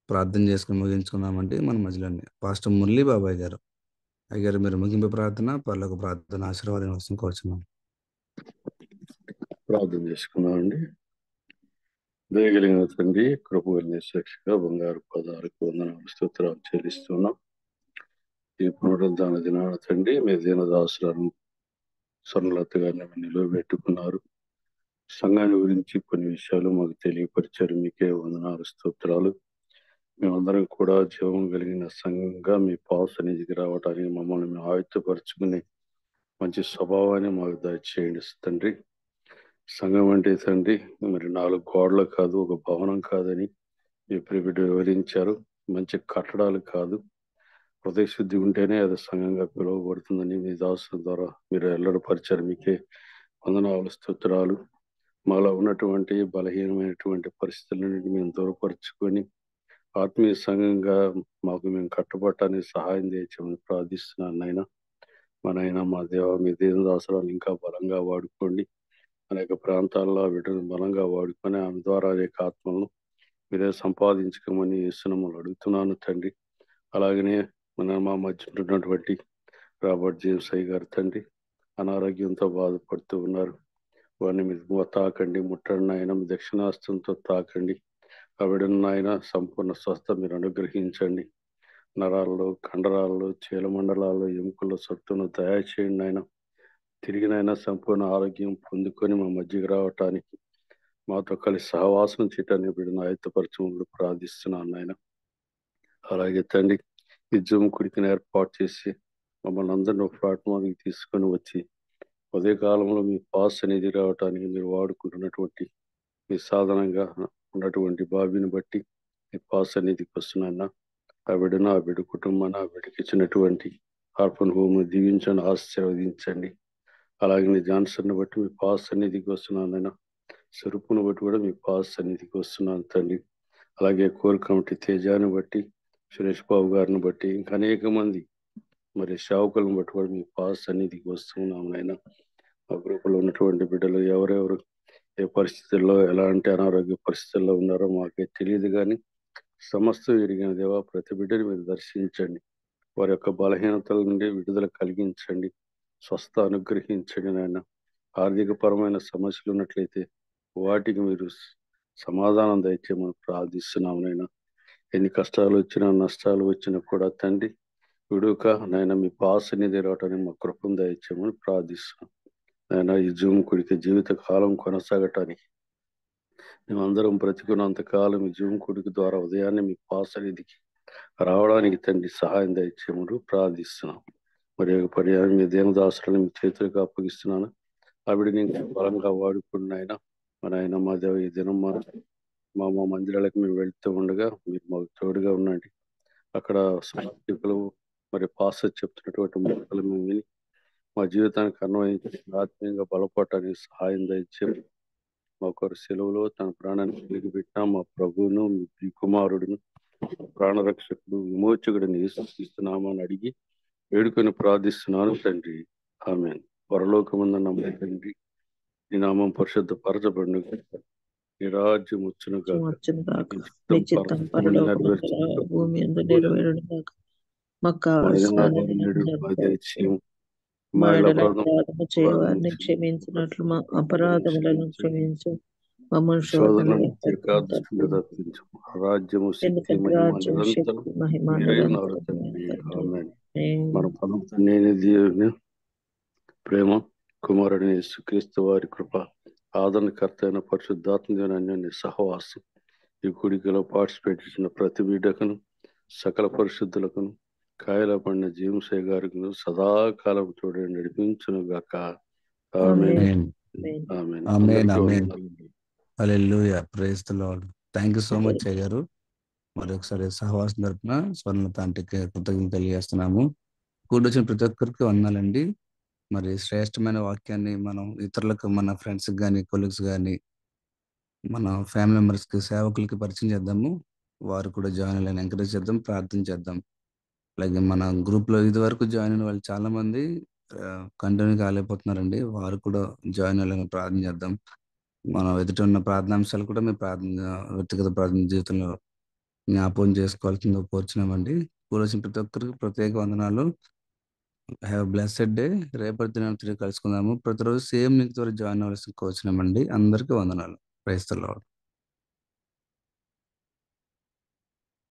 ప్రార్థన చేసుకుని ముగించుకున్నామంటే మన మధ్యలోనే పాస్టర్ మురళీ బాబాయ్ గారు. అయ్యారు మీరు ముగింపు ప్రార్థన, పర్లోక ప్రార్థన ఆశీర్వాదం కోసం కోరుచున్నాం. ప్రార్థన చేసుకున్నామండి. దయగలిగిన తండ్రి, కృపగలిగిన శిక్షగా బంగారు పదాలకు వందనాలు స్తోత్రాలు చెల్లిస్తున్నాం. ఈ పునరుద్ధాన దినాన తండ్రి మీ దీనదాసులను స్వర్ణలత గారిని నిలవబెట్టుకున్నారు. సంఘాన్ని గురించి కొన్ని విషయాలు మాకు తెలియపరిచారు. మీకే వందనాలు స్తోత్రాలు. మేమందరం కూడా జీవం కలిగిన సంఘంగా మీ పాస్ సన్నిధికి రావడానికి మమ్మల్ని మేము ఆయుత్తపరుచుకుని మంచి స్వభావాన్ని మాకు దయచేయండి తండ్రి. సంఘం అంటే తండ్రి మరి 4 గోడలు కాదు, ఒక భవనం కాదని మీ ప్రియుడు వివరించారు. మంచి కట్టడాలు కాదు, హృదయ శుద్ధి ఉంటేనే అది సంఘంగా పిలువబడుతుందని మీ దాసుల ద్వారా మీరు ఎల్లడపరిచారు. మీకే వందనాలు స్తోత్రాలు. మాలో ఉన్నటువంటి బలహీనమైనటువంటి పరిస్థితులన్నింటినీ మేము దూరపరుచుకొని ఆత్మీయ సంఘంగా మాకు మేము కట్టుబట్టడానికి సహాయం చేయమని ప్రార్థిస్తున్నాను నాయన. మా నాయన, మా దేవ, మీ దీనదాసులను ఇంకా బలంగా వాడుకోండి. అనేక ప్రాంతాల్లో వీటిని బలంగా వాడుకొని ఆమె ద్వారా అనేక ఆత్మలను మీరే సంపాదించుకోమని యేసునామములో అడుగుతున్నాను తండ్రి. అలాగనే మా మధ్య ఉన్నటువంటి రాబర్ట్ జేమ్స్ అయ్య గారు తండ్రి అనారోగ్యంతో బాధపడుతూ ఉన్నారు. వారిని మీరు తాకండి, ముట్టండి ఆయన. మీ దక్షిణాస్తంతో తాకండి. ఆ బిడ్డను ఆయన సంపూర్ణ స్వస్థ మీరు అనుగ్రహించండి. నరాల్లో, కండరాల్లో, చీలమండలాల్లో, ఎముకల్లో సత్తును దయచేయండి ఆయన. తిరిగినైనా సంపూర్ణ ఆరోగ్యం పొందుకొని మా మధ్యకి రావటానికి మాతో కలిసి సహవాసం చేయటానికి బిడ్డను ఆయుత్తపరచములు ప్రార్థిస్తున్నాను ఆయన. అలాగే తండ్రి ఈ జూమ్ కుడికిని ఏర్పాటు చేసి మమ్మల్ని అందరినీ ఒక ప్లాట్ఫామ్కి తీసుకొని వచ్చి ఉదయ కాలంలో మీ పాస్ అనేది రావటానికి మీరు వాడుకుంటున్నటువంటి మీ సాధనంగా ఉన్నటువంటి బాబీని బట్టి మీ పాస్ అనేదికి వస్తున్నాను. ఆ బిడ్డను, ఆ బిడ్డ కుటుంబాన్ని, ఆ బిడ్డకి ఇచ్చినటువంటి ఆర్ఫన్ హోమ్ దీవించండి, ఆశీర్వదించండి. అలాగే జాన్సన్ బట్టి మీ పాస్ సన్నిధికి వస్తున్నాను ఆయన. స్వరూపును బట్టి కూడా మీ పాస్ సన్నిధికి వస్తున్నాను తండ్రి. అలాగే కోర్ కమిటీ తేజాన్ని బట్టి, సురేష్ బాబు గారిని బట్టి, ఇంకా అనేక మంది మరి సేవకులను బట్టి కూడా మీ పాస్ సన్నిధికి వస్తున్నాము నాయన. ఆ గ్రూపులో ఉన్నటువంటి బిడ్డలు ఎవరెవరు ఏ పరిస్థితుల్లో, ఎలాంటి అనారోగ్య పరిస్థితుల్లో ఉన్నారో మాకే తెలియదు, కానీ సమస్తం ఎరిగిన దేవా ప్రతి బిడ్డని మీరు దర్శించండి. వారి యొక్క బలహీనతల నుండి విడుదల కలిగించండి, స్వస్థ అనుగ్రహించండి నాయన. ఆర్థిక పరమైన సమస్యలు ఉన్నట్లయితే వాటికి మీరు సమాధానం దయచేయమని ప్రార్థిస్తున్నాము నాయన. ఎన్ని కష్టాలు వచ్చినా, నష్టాలు వచ్చినా కూడా తండ్రి విడుక నాయన మీ పాస్ అనేది రావటానికి మా కృపను దయచేయమని ప్రార్థిస్తున్నాం నాయన. ఈ జూమ్ కుడికి జీవిత కాలం కొనసాగటానికి మేమందరం బ్రతికున్నంత కాలం ఈ జూమ్ కుడికి ద్వారా ఉదయాన్నే మీ పాస్ అనేదికి రావడానికి తండ్రి సహాయం దయచేయమని ప్రార్థిస్తున్నాం. మరి పర్యాయం మీ దేవదాసులను మీ చేతులకు అప్పగిస్తున్నాను. ఆవిడని బలంగా వాడుకున్నాయన మన ఆయన మా దేవ. ఈ దినం మా మందిరాలకు మేము వెళ్తూ ఉండగా మీరు మాకు తోడుగా ఉండండి. అక్కడ సాహిత్యకులు మరి పాస్ చెప్తున్నటువంటి మాటలు మేము విని మా జీవితానికి అన్వయించి ఆత్మీయంగా బలపడటానికి సహాయం దయచేయండి. మాకొరు సెలవులో తన ప్రాణాన్ని కలిగి పెట్టిన మా ప్రభువును, మీ కుమారుడును, ప్రాణరక్షకుడు, విమోచకుడిని యేసుక్రీస్తునామని అడిగి వేడుకొని ప్రార్థిస్తున్నాను తండ్రి. ఆమేన్. పరలోకమందున్న మా తండ్రి, నీ నామం పరిశుద్ధ పరచబడును, నీ రాజ్యం వచ్చును గాక, నీ చిత్తం పరలోకమందు భూమి యందు నెరవేరును గాక. మాకు కావలసిన మా ఎడల అపరాధము చేయవారిని క్షమించినట్లు మా అపరాధములను క్షమించు. మమ్మల్ని శోధనలో తప్పించు. రాజ్యము ఎందుకంటే రాజ్యం, శక్తి, మహిమ మన పనులు దేవుని ప్రేమ, కుమారుడిని యేసుక్రీస్తు వారి కృప, ఆదరణకర్త అయిన పరిశుద్ధాత్మ దేవుని సహవాసం ఈ కూడికలో పార్టిసిపేట్ చేసిన ప్రతి బిడ్డకును, సకల పరిశుద్ధులకును, కాయల పడిన జీవంశయ గారికి సదాకాలం చూడండి నడిపించును గాక. Amen. Amen. Amen. Hallelujah. Praise the Lord. Thank you so much అయ్యారు. మరొకసారి సహవాసం తరపున స్వర్ణలత ఆంటీకి కృతజ్ఞతలు తెలియజేస్తున్నాము. కూడొచ్చిన ప్రతి ఒక్కరికి వందనాలండి. మరి శ్రేష్టమైన వాక్యాన్ని మనం ఇతరులకు, మన ఫ్రెండ్స్ కానీ, కొలీగ్స్ కానీ, మన ఫ్యామిలీ మెంబర్స్కి, సేవకులకి పరిచయం చేద్దాము. వారు కూడా జాయిన్ అయ్యి ఎంకరేజ్ చేద్దాం, ప్రార్థన చేద్దాం. అలాగే మన గ్రూప్లో ఇది వరకు జాయిన్ అయిన వాళ్ళు చాలా మంది కంటిన్యూ కాలేకపోతున్నారండి. వారు కూడా జాయిన్ అయ్యేలాగా ప్రార్థన చేద్దాం. మనం ఎదుట ఉన్న ప్రార్థనాంశాలు కూడా మీ వ్యక్తిగత ప్రార్థన జీవితంలో జ్ఞాపకం చేసుకోవాల్సిందిగా కోరుచున్నామండి. కూరొచ్చిన ప్రతి ఒక్కరికి ప్రత్యేక వందనాలు. Have blessed day. రేపటి దినం తిరిగి కలుసుకుందాము. ప్రతిరోజు సేమ్ లింక్ ద్వారా జాయిన్ అవ్వాల్సి కోరుచున్నామండి. అందరికీ వందనాలు. Praise the lord.